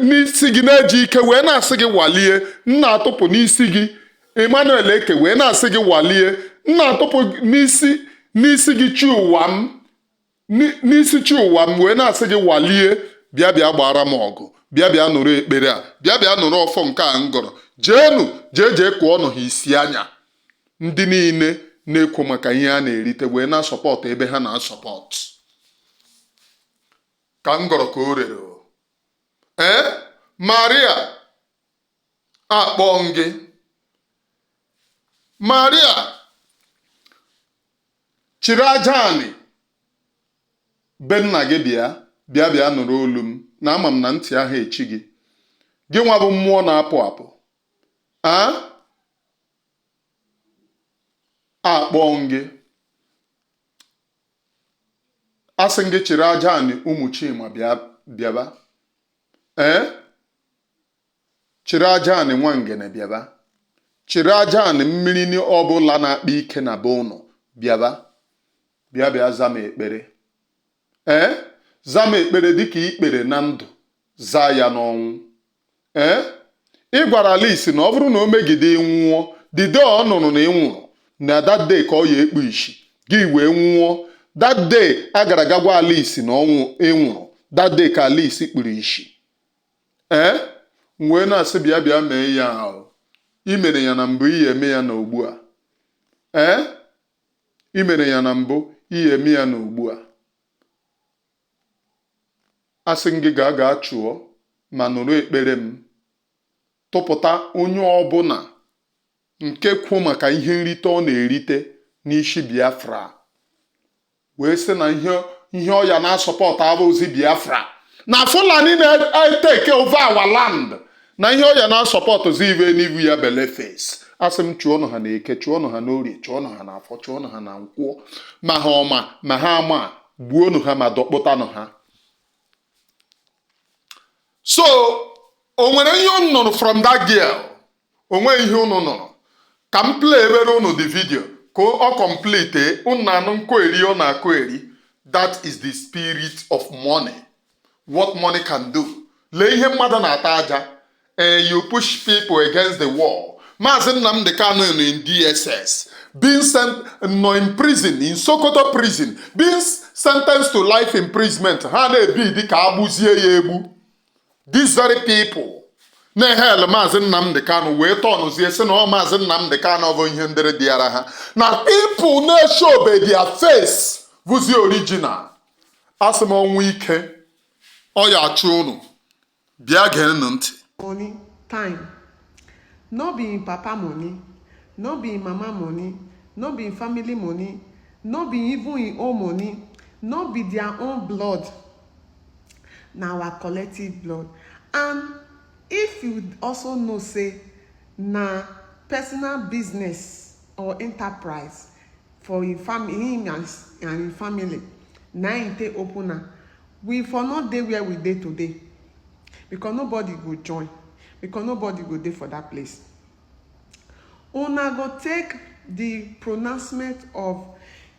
[SPEAKER 1] n'isi gị na-eji ike wee na-asị gị walie. M na-atụpụ n'isi gị Emmanuel Eke wee na-asị gị walie. M na-atụpụ n'isi gị chi ụwa m, n'isi chi ụwa m wee na-asị gị walie. Bịa gbara m ọgụ, bịa nụrụ ekpere a, bịa nụrụ ọfọ nke a m gọrọ. Jeenụ jee kụọnụ ha isi anya. Ndị niile na-ekwu maka ihe a na-erite wee na-asọpọtụ ebe ha na-asọpọtụ ka m gọrọ ka o rere. Maria akpọ gị. Maria chịrị aja anị be nna gị bịa nụrụ olu m, na ama m na ntị ahụ echi gị. Gị nwa bụ mmụọ na-apụ apụ. Akpọ gị. Asị gị chịrị aja anị ụmụ Chima bịaba. Chịrị aja anị Nwangene bịaba. Chịrị aja anị mmiri ọbụla na-akpa ike na be ụnụ bịaba. Bịa za m ekpere. Za m ekpere dịka ikpere na ndụ, zaa ya n'ọnwụ. Ị gwara Alisi na ọ bụrụ na o megide nwụọ, dide ọ nụrụ na ị nwụrụ, na that day ka ọ ya ekpu isi gị wee nwụọ. That day a gara gagwa Alisi na ọnwụ ị nwụrụ, that day ka Alisi kpuru isi. Wee na-asị bịa mee ya ahụ. I mere ya na mbụ, ihe eme ya na ugbu a. I mere ya na mbụ, ihe eme ya na ugbu a. Asị gị gaa chụọ ma nụrụ ekpere m. Tụpụta onye ọbụla nke kwuo maka ihe nrite ọ na-erite n'isi Biafra. Wee sị na ihe ọ ya na-asọpọtụ abụzi Biafra. Na Fulani na-take over our land. Na ihe ọ ya na-asọpọtụzi ibe n'ivu ya Beleface. Asị m chụọnụ ha na Eke, chụọnụ ha n'Orie, chụọnụ ha n'Afọ, chụọnụ ha na Nkwọ. Ma ha ọma ma ha ama, gbuonụ ha ma dọkpụtanụ ha. So, o nwere ihe unu nụrụ from that girl? O nwere ihe unu nụrụ? Ka m play ebere unu the video ka ọ complete. Unu na-anụ nkweri ọ na-akweri. That is the spirit of money. What money can do. Lee ihe mmadụ na-ata aja. You push people against the wall. Mazi Nnamdi Kanu in DSS. Being sent in prison, in Sokoto prison. Being sentenced to life imprisonment. Ha na-ebi dị ka agbụzie ya egbu. These very people na-ehel Mazi Nnamdi Kanu wee tọnụzie sị na ọ Mazi Nnamdi Kanu bụ ihe ndere dịara ha. Na people na-eshobe their face bụzi original. Asị m ọnwụ ike ọ ya achụ unu. Bịa gee ntị.
[SPEAKER 3] Money, time. No be in papa money, no be in mama money, no be in family money, no be even in own money, no be their own blood. Na our collective blood. And if you also know say na personal business or enterprise for him and him family, na him take open am, we for not dey where we dey today, because nobody go join, because nobody go dey for that place. Una go take the pronouncement of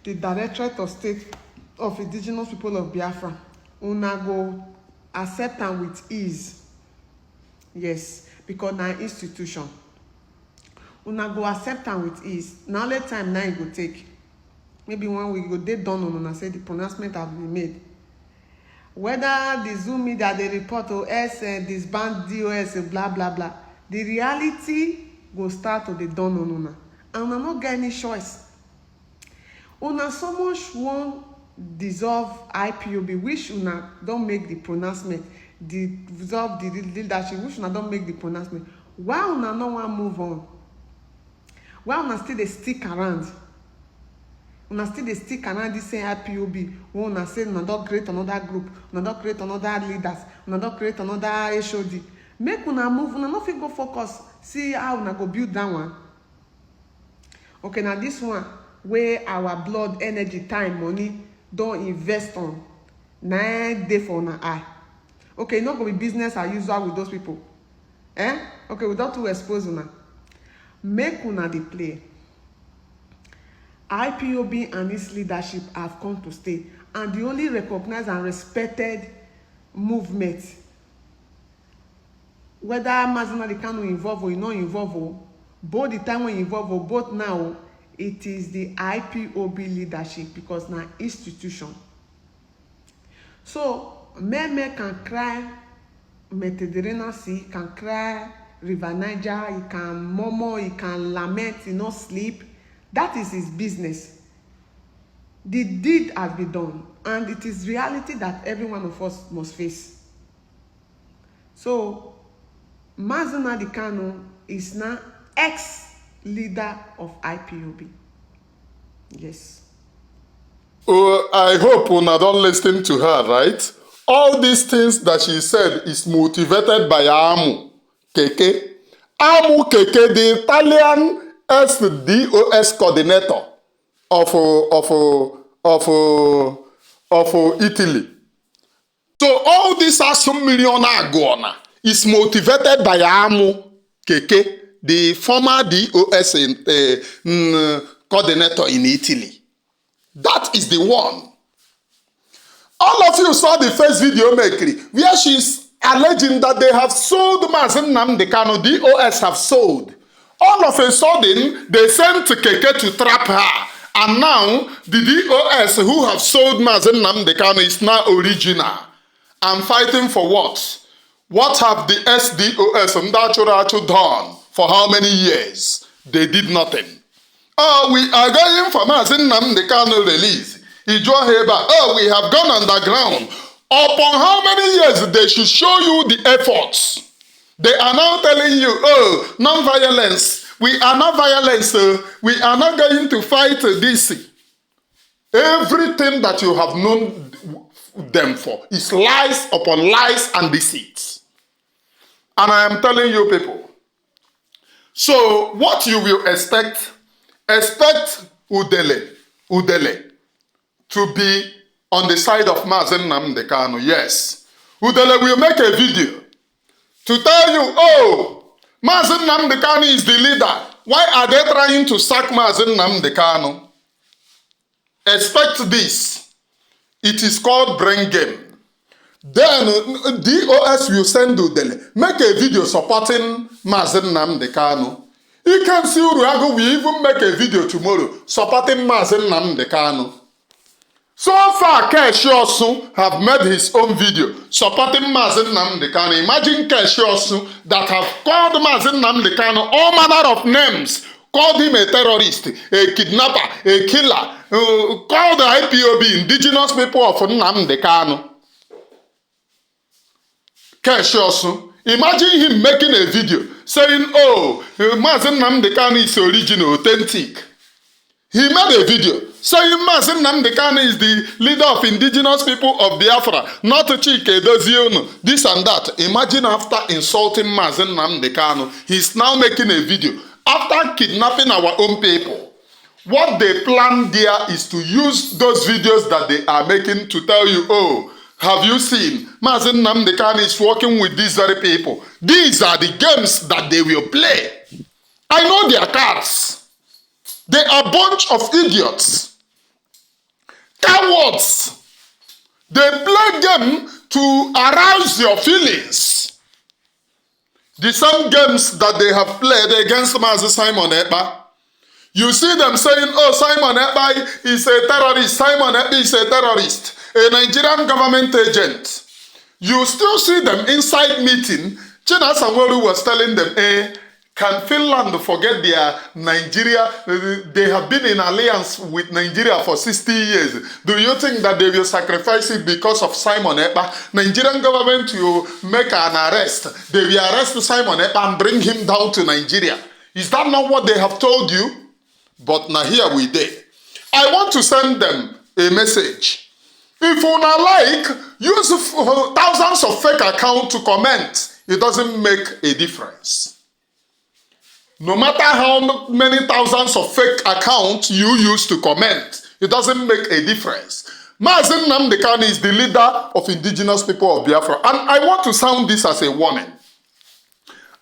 [SPEAKER 3] the Directorate of State of Indigenous People of Biafra. Una go accept am with ease. Yes, because na institution. Una go accept am with ease. Na only time na e go take. Maybe when we go dey done on una say the pronouncement have been made. Whether the Zoom media they report or disband DOS blah blah blah, the reality go start to the dawn on una, and una no get any choice. Una so much wan dissolve IPOB, which una don make the pronouncement, dissolve the leadership, which una don make the pronouncement. Why una no wan move on? Why una still dey stick around? Una still dey stick around this same IPOB. When una say una don create another group, una don create another leaders, una don create another HOD. Make una move, una no fit go focus, see how una go build that one. Okay, now this one where our blood, energy, time, money don invest on, na dey for una eye. Okay, e no go be business as usual with those people. Okay, we don too expose una. Make una dey play. IPOB and its leadership have come to stay, and the only recognized and respected movement, whether Mazi Nnamdi Kanu involved or not involved, both the time when involved or both now, it is the IPOB leadership, because now institution. So Meme can cry Mediterranean Sea, can cry River Niger, he can murmur, he can lament, he not sleep. That is his business. The deed has been done, and it is reality that every one of us must face. So Mazi Nnamdi Kanu is now ex-leader of IPOB. Yes.
[SPEAKER 1] Oh, I hope una don't listen to her, right? All these things that she said is motivated by Amu Keke. Amu Keke, the Italian SDOS coordinator of Italy. So all this assumption million agona is motivated by Amu Keke, the former DOS coordinator in Italy. That is the one. All of you saw the first video maker where she's alleging that they have sold Mazi Nnamdi Kanu, DOS have sold. All of a sudden, they sent Keke to trap her. And now, the DOS who have sold Mazi Nnamdi Kanu is now original. And fighting for what? What have the SDOS done for how many years? They did nothing. Oh, we are going for Mazi Nnamdi Kanu release. Oh, we have gone underground. Upon how many years they should show you the efforts? They are now telling you, oh, non-violence. We are not violence. We are not going to fight this. Everything that you have known them for is lies upon lies and deceit. And I am telling you people. So what you will expect Udele to be on the side of Mazi Nnamdi Kanu. Yes. Udele will make a video to tell you, oh, Mazi Nnamdi Kanu is the leader. Why are they trying to sack Mazi Nnamdi Kanu? Expect this. It is called brain game. Then DOS will send Udele, make a video supporting Mazi Nnamdi Kanu. You can see Uruago will even make a video tomorrow supporting Mazi Nnamdi Kanu. So far, Keshosu have made his own video supporting Mazi Nnamdi Kanu. Imagine Keshosu that have called Mazi Nnamdi Kanu all manner of names, called him a terrorist, a kidnapper, a killer, called the IPOB, indigenous people of Nnamdi Kanu. Keshosu, imagine him making a video saying, oh, Mazi Nnamdi Kanu is original, authentic. He made a video saying Mazi Nnamdi Kanu is the leader of indigenous people of Biafra, not Chika Edozie, this and that. Imagine after insulting Mazi Nnamdi Kanu, he's now making a video after kidnapping our own people. What they plan there is to use those videos that they are making to tell you, oh, have you seen Mazi Nnamdi Kanu is working with these very people? These are the games that they will play. I know their cards. They are a bunch of idiots. Cowards. They play game to arouse your feelings. The same games that they have played against Mazi Simon Ekpa. You see them saying, oh, Simon Ekpa is a terrorist. Simon Ekpa is a terrorist. A Nigerian government agent. You still see them inside meeting. China Sanwo-Olu was telling them, can Finland forget their Nigeria? They have been in alliance with Nigeria for 60 years. Do you think that they will sacrifice it because of Simon Ekpa? Nigerian government will make an arrest. They will arrest Simon Ekpa and bring him down to Nigeria. Is that not what they have told you? But now here we did. I want to send them a message. If you not like, use thousands of fake accounts to comment. It doesn't make a difference. No matter how many thousands of fake accounts you use to comment, it doesn't make a difference. Mazi Nnamdi Kanu is the leader of indigenous people of Biafra. And I want to sound this as a warning.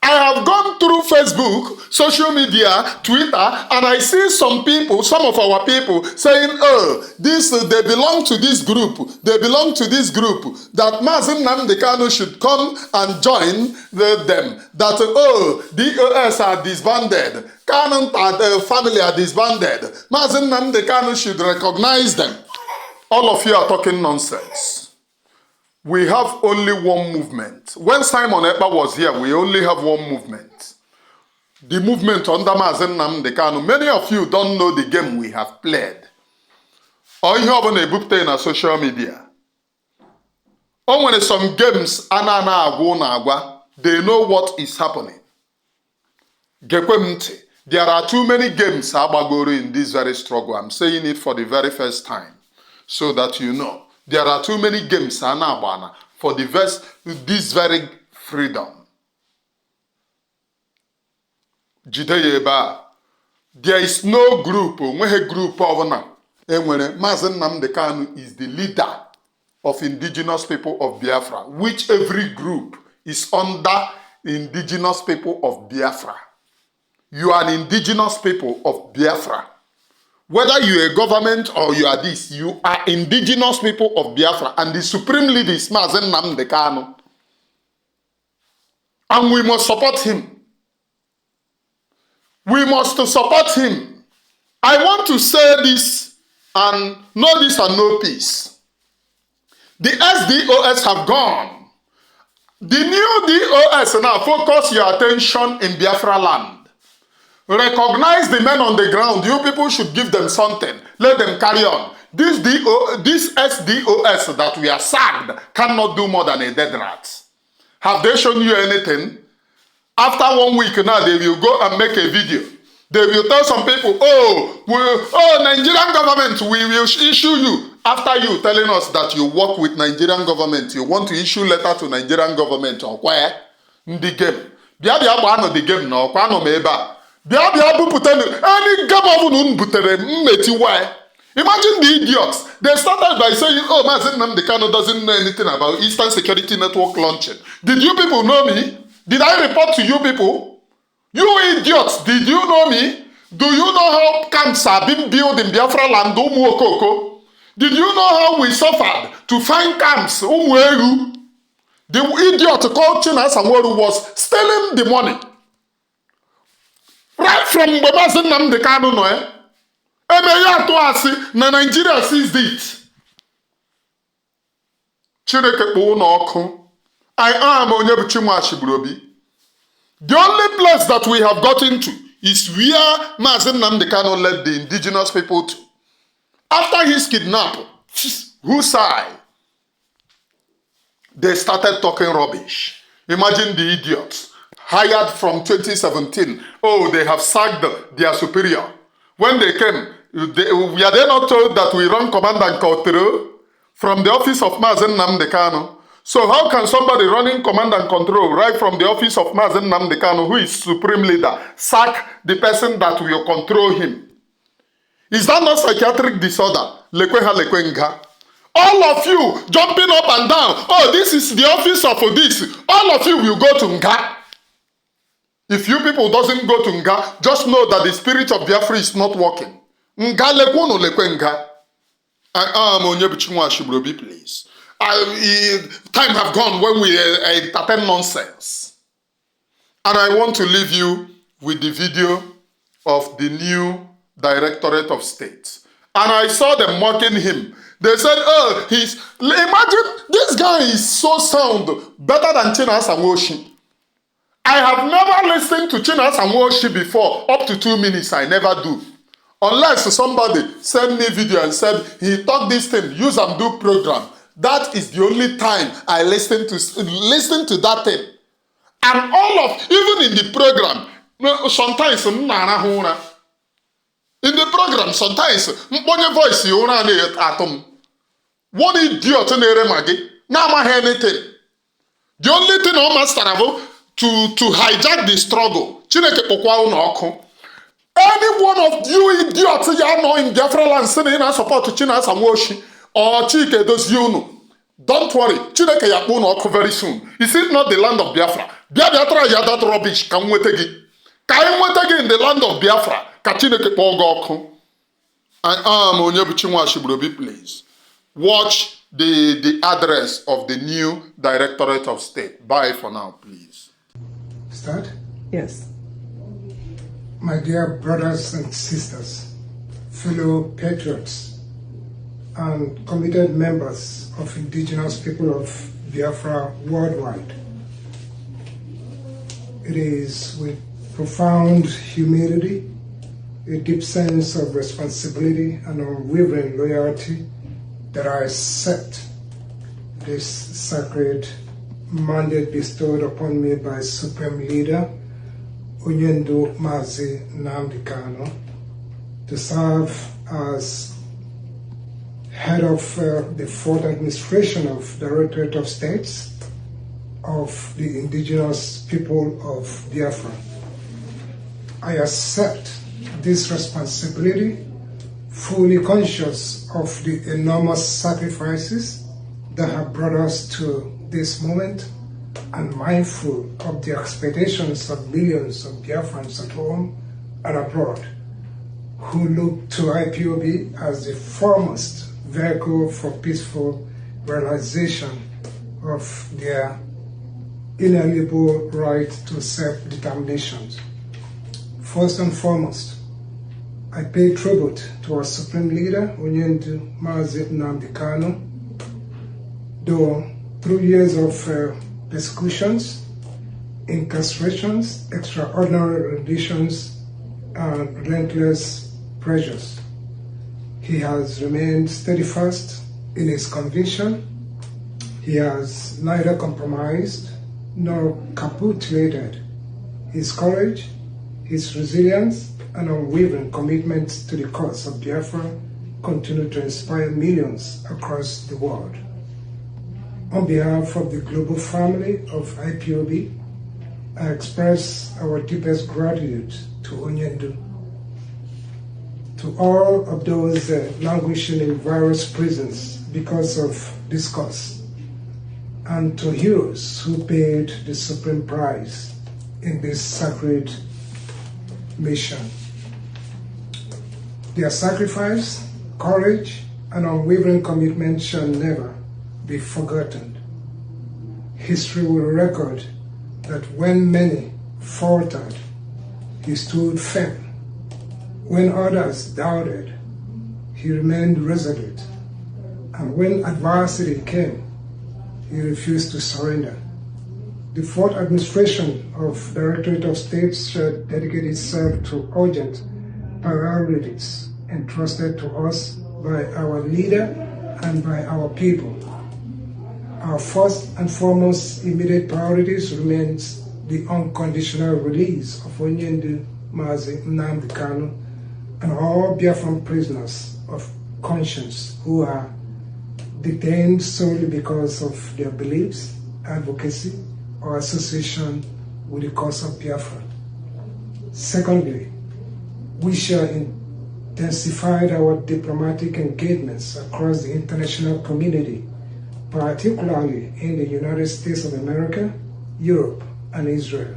[SPEAKER 1] I have gone through Facebook, social media, Twitter, and I see some people, some of our people saying, oh, they belong to this group, they belong to this group, that Mazi Nnamdi Kanu should come and join them, that, oh, DOS are disbanded, Kanu family are disbanded, Mazi Nnamdi Kanu should recognize them. All of you are talking nonsense. We have only one movement. When Simon Ekpa was here, we only have one movement. The movement under Mazi Nnamdi Kanu. Many of you don't know the game we have played. Or you have on a book in social media. Or when some games, agwa, They know what is happening. Gekwemti. There are too many games agbagoro in this very struggle. I'm saying it for the very first time so that you know. There are too many games for this very freedom. There is no group, Mazi Nnamdi Kanu is the leader of indigenous people of Biafra, which every group is under indigenous people of Biafra. You are an indigenous people of Biafra. Whether you are a government or you are this, you are indigenous people of Biafra. And the supreme leader is Mazi Nnamdi Kanu. And we must support him. We must support him. I want to say this and know this and know peace. The SDOS have gone. The new DOS now focus your attention in Biafra land. Recognize the men on the ground. You people should give them something. Let them carry on. This SDOS that we are sacked cannot do more than a dead rat. Have they shown you anything? After 1 week now, they will go and make a video. They will tell some people, Nigerian government, we will issue you. After you telling us that you work with Nigerian government, you want to issue letter to Nigerian government or where? The game. The game now. Any imagine the idiots. They started by saying, Mazi Nnamdi Kanu doesn't know anything about Eastern Security Network launching. Did you people know me? Did I report to you people? You idiots, did you know me? Do you know how camps are being built in Biafra land? Did you know how we suffered to find camps? The idiot called China Samwaru was stealing the money. Right from Mazi Nnamdi Kanu, Nigeria sees it. I am Onyebuchimwashibrobi. The only place that we have gotten to is where Mazi Nnamdi Kanu led the indigenous people to. After his kidnapping, whose side? They started talking rubbish. Imagine the idiots. Hired from 2017. They have sacked their superior. When they came, were they not told that we run command and control from the office of Mazi Nnamdi Kanu? So how can somebody running command and control right from the office of Mazi Nnamdi Kanu, who is supreme leader, sack the person that will control him? Is that not psychiatric disorder? All of you jumping up and down. This is the office of this. All of you will go to Nga. If you people doesn't go to Nga, just know that the spirit of Biafra is not working. Nga lekwono lekwe Nga. I am Onyebuchimwashibrobi, please. Time have gone when we entertain nonsense. And I want to leave you with the video of the new Directorate of State. And I saw them mocking him. They said, imagine this guy is so sound, better than China Samwoshi. I have never listened to China Samwoshi before, up to 2 minutes, I never do. Unless somebody send me video and said, he talk this thing, use and do program. That is the only time I listen to that thing. And even in the program, sometimes, in the program, sometimes, voice one idiot not anything. The only thing I must have to hijack the struggle. Any one of you idiots you know in Biafra land saying I support to China Samwoshi or Chika Edozie, don't worry, Chineke yakpo no very soon. Is it not the land of Biafra? Biafra ya that rubbish can we take it? Can we take it in the land of Biafra? Ka Chineke kpo. I am Onyebuchimwashibrobi, please. Watch the address of the new Directorate of State. Bye for now, please.
[SPEAKER 4] Start?
[SPEAKER 5] Yes.
[SPEAKER 4] My dear brothers and sisters, fellow patriots, and committed members of indigenous people of Biafra worldwide, it is with profound humility, a deep sense of responsibility and unwavering loyalty that I accept this sacred mandate bestowed upon me by Supreme Leader Onyendu Mazi Nnamdi Kanu to serve as head of the fourth administration of Directorate of States of the indigenous people of Biafra. I accept this responsibility, fully conscious of the enormous sacrifices that have brought us to this moment and mindful of the expectations of millions of Biafrans at home and abroad who look to IPOB as the foremost vehicle for peaceful realization of their inalienable right to self-determination. First and foremost, I pay tribute to our Supreme Leader, Onyendu Mazi Nnamdi Kanu. Though through years of persecutions, incarcerations, extraordinary renditions, and relentless pressures, he has remained steadfast in his conviction. He has neither compromised nor capitulated. His courage, his resilience, and unwavering commitment to the cause of Biafra continue to inspire millions across the world. On behalf of the global family of IPOB, I express our deepest gratitude to Onyendu, to all of those languishing in various prisons because of this cause, and to heroes who paid the supreme price in this sacred mission. Their sacrifice, courage, and unwavering commitment shall never be forgotten. History will record that when many faltered, he stood firm. When others doubted, he remained resolute. And when adversity came, he refused to surrender. The fourth administration of Directorate of States shall dedicate itself to urgent priorities entrusted to us by our leader and by our people. Our first and foremost immediate priorities remains the unconditional release of Onyendu Mazi Nnamdi Kanu and all Biafran prisoners of conscience who are detained solely because of their beliefs, advocacy, or association with the cause of Biafra. Secondly, we shall intensify our diplomatic engagements across the international community, particularly in the United States of America, Europe, and Israel.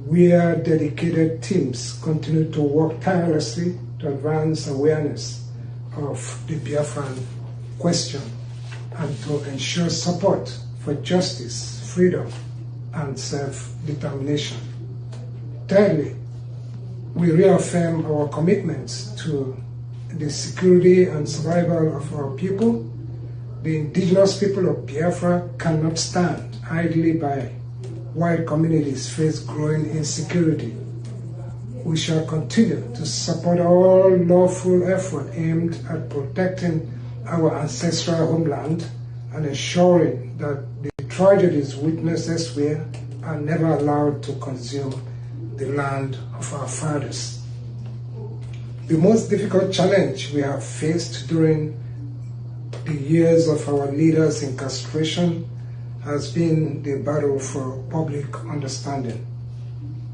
[SPEAKER 4] Where dedicated teams continue to work tirelessly to advance awareness of the Biafran question and to ensure support for justice, freedom, and self-determination. Thirdly, we reaffirm our commitment to the security and survival of our people. The indigenous people of Biafra cannot stand idly by while communities face growing insecurity. We shall continue to support all lawful effort aimed at protecting our ancestral homeland and ensuring that the tragedies witnessed elsewhere are never allowed to consume the land of our fathers. The most difficult challenge we have faced during the years of our leaders' incarceration has been the battle for public understanding.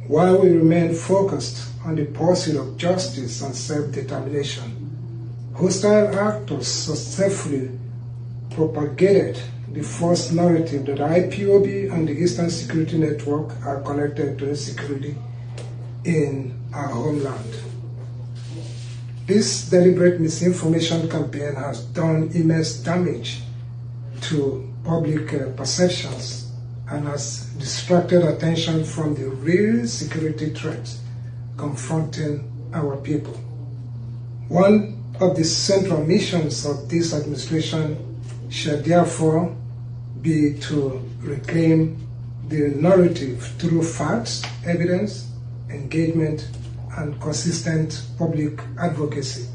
[SPEAKER 4] While we remain focused on the pursuit of justice and self-determination, hostile actors successfully propagated the false narrative that IPOB and the Eastern Security Network are connected to insecurity in our homeland. This deliberate misinformation campaign has done immense damage to public perceptions and has distracted attention from the real security threats confronting our people. One of the central missions of this administration shall therefore be to reclaim the narrative through facts, evidence, engagement, and consistent public advocacy.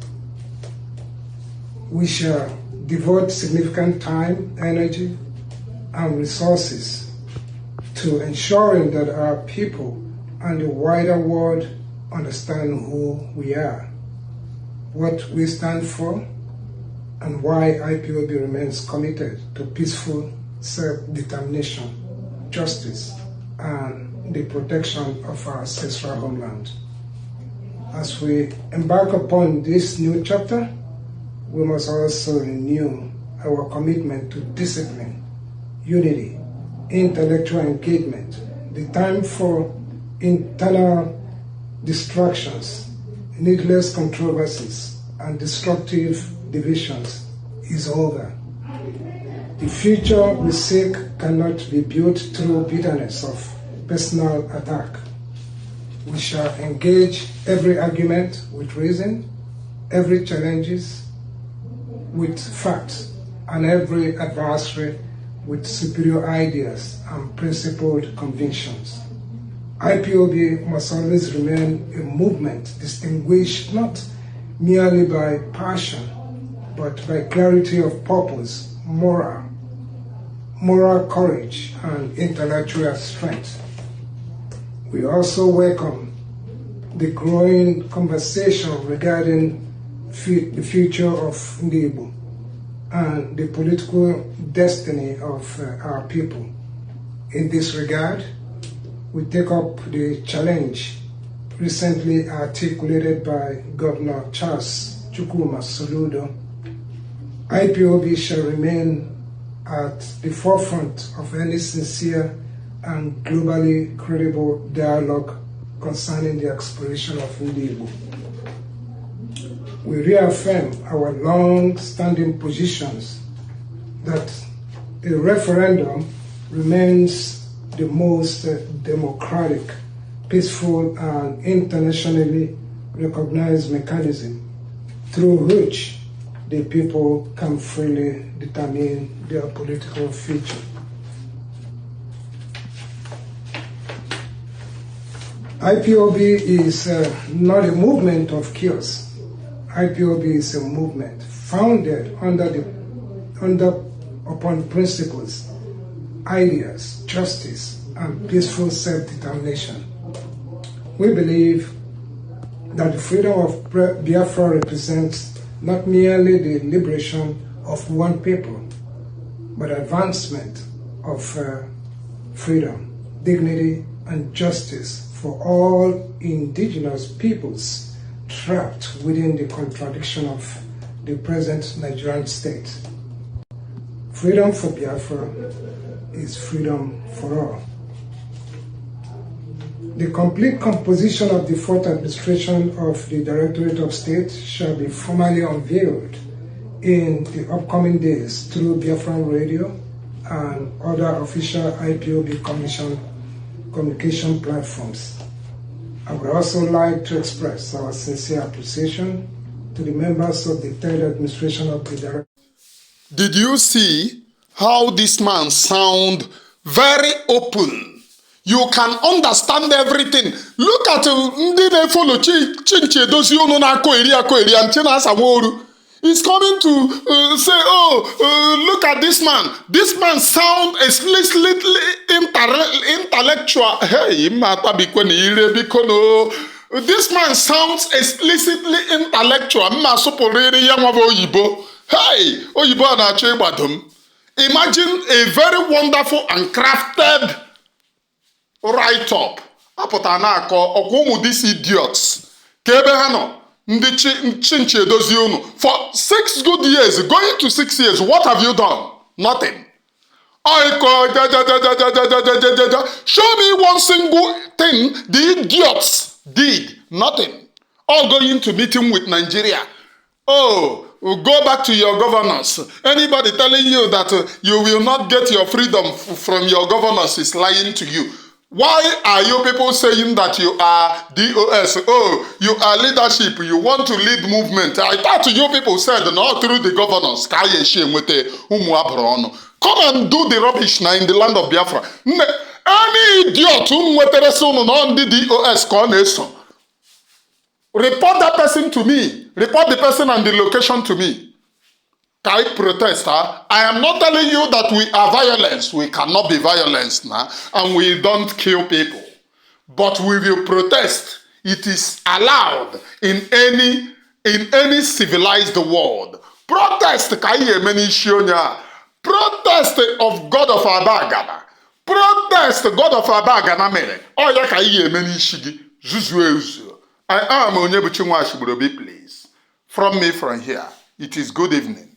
[SPEAKER 4] We shall devote significant time, energy, and resources to ensuring that our people and the wider world understand who we are, what we stand for, and why IPOB remains committed to peaceful self-determination, justice, and the protection of our ancestral homeland. As we embark upon this new chapter, we must also renew our commitment to discipline, unity, intellectual engagement. The time for internal distractions, needless controversies, and destructive divisions is over. The future we seek cannot be built through bitterness of personal attack. We shall engage every argument with reason, every challenges with facts, and every adversary with superior ideas and principled convictions. IPOB must always remain a movement distinguished not merely by passion, but by clarity of purpose, moral courage, and intellectual strength. We also welcome the growing conversation regarding the future of Igbo and the political destiny of our people. In this regard, we take up the challenge recently articulated by Governor Charles Chukwuma Soludo. IPOB shall remain at the forefront of any sincere and globally credible dialogue concerning the aspiration of Igbo. We reaffirm our long-standing positions that a referendum remains the most democratic, peaceful, and internationally recognized mechanism through which the people can freely determine their political future. IPOB is not a movement of chaos. IPOB is a movement founded upon principles, ideas, justice, and peaceful self-determination. We believe that the freedom of Biafra represents not merely the liberation of one people, but advancement of freedom, dignity, and justice for all indigenous peoples trapped within the contradiction of the present Nigerian state. Freedom for Biafra is freedom for all. The complete composition of the fourth administration of the Directorate of State shall be formally unveiled in the upcoming days through Biafran Radio and other official IPOB communication platforms. I would also like to express our sincere appreciation to the members of the third administration of the Directorate.
[SPEAKER 1] Did you see how this man sound very open? You can understand everything. Look at ndị na-follow Chika Edozie unu na-akọ eri and Chinasa Nworu. He's coming to say, look at this man. This man sound explicitly intellectual. Hey, this man sounds explicitly intellectual. Hey, imagine a very wonderful and crafted write-up. These idiots. Chika Edozie unu. For 6 good years, going to 6 years, what have you done? Nothing. Show me one single thing the idiots did. Nothing. All going to meeting with Nigeria. Oh, go back to your governors. Anybody telling you that you will not get your freedom from your governors is lying to you. Why are you people saying that you are DOS? Oh, you are leadership. You want to lead movement. I thought you people said not through the governors. Come and do the rubbish now in the land of Biafra. Any idiot who on the DOS report that person to me. Report the person and the location to me. Ka anyị protest ha. I am not telling you that we are violence. We cannot be violence now, and we don't kill people. But we will protest. It is allowed in any civilized world. Protest ka anyị eme n'isi onye a. Protest of God of Abagana. Protest God of Abagana mere. Ọ ya ka anyị eme n'isi gị. Zuzuo ezuo. I am Onyebuchi Nwashigburobi, please. From me from here, it is good evening.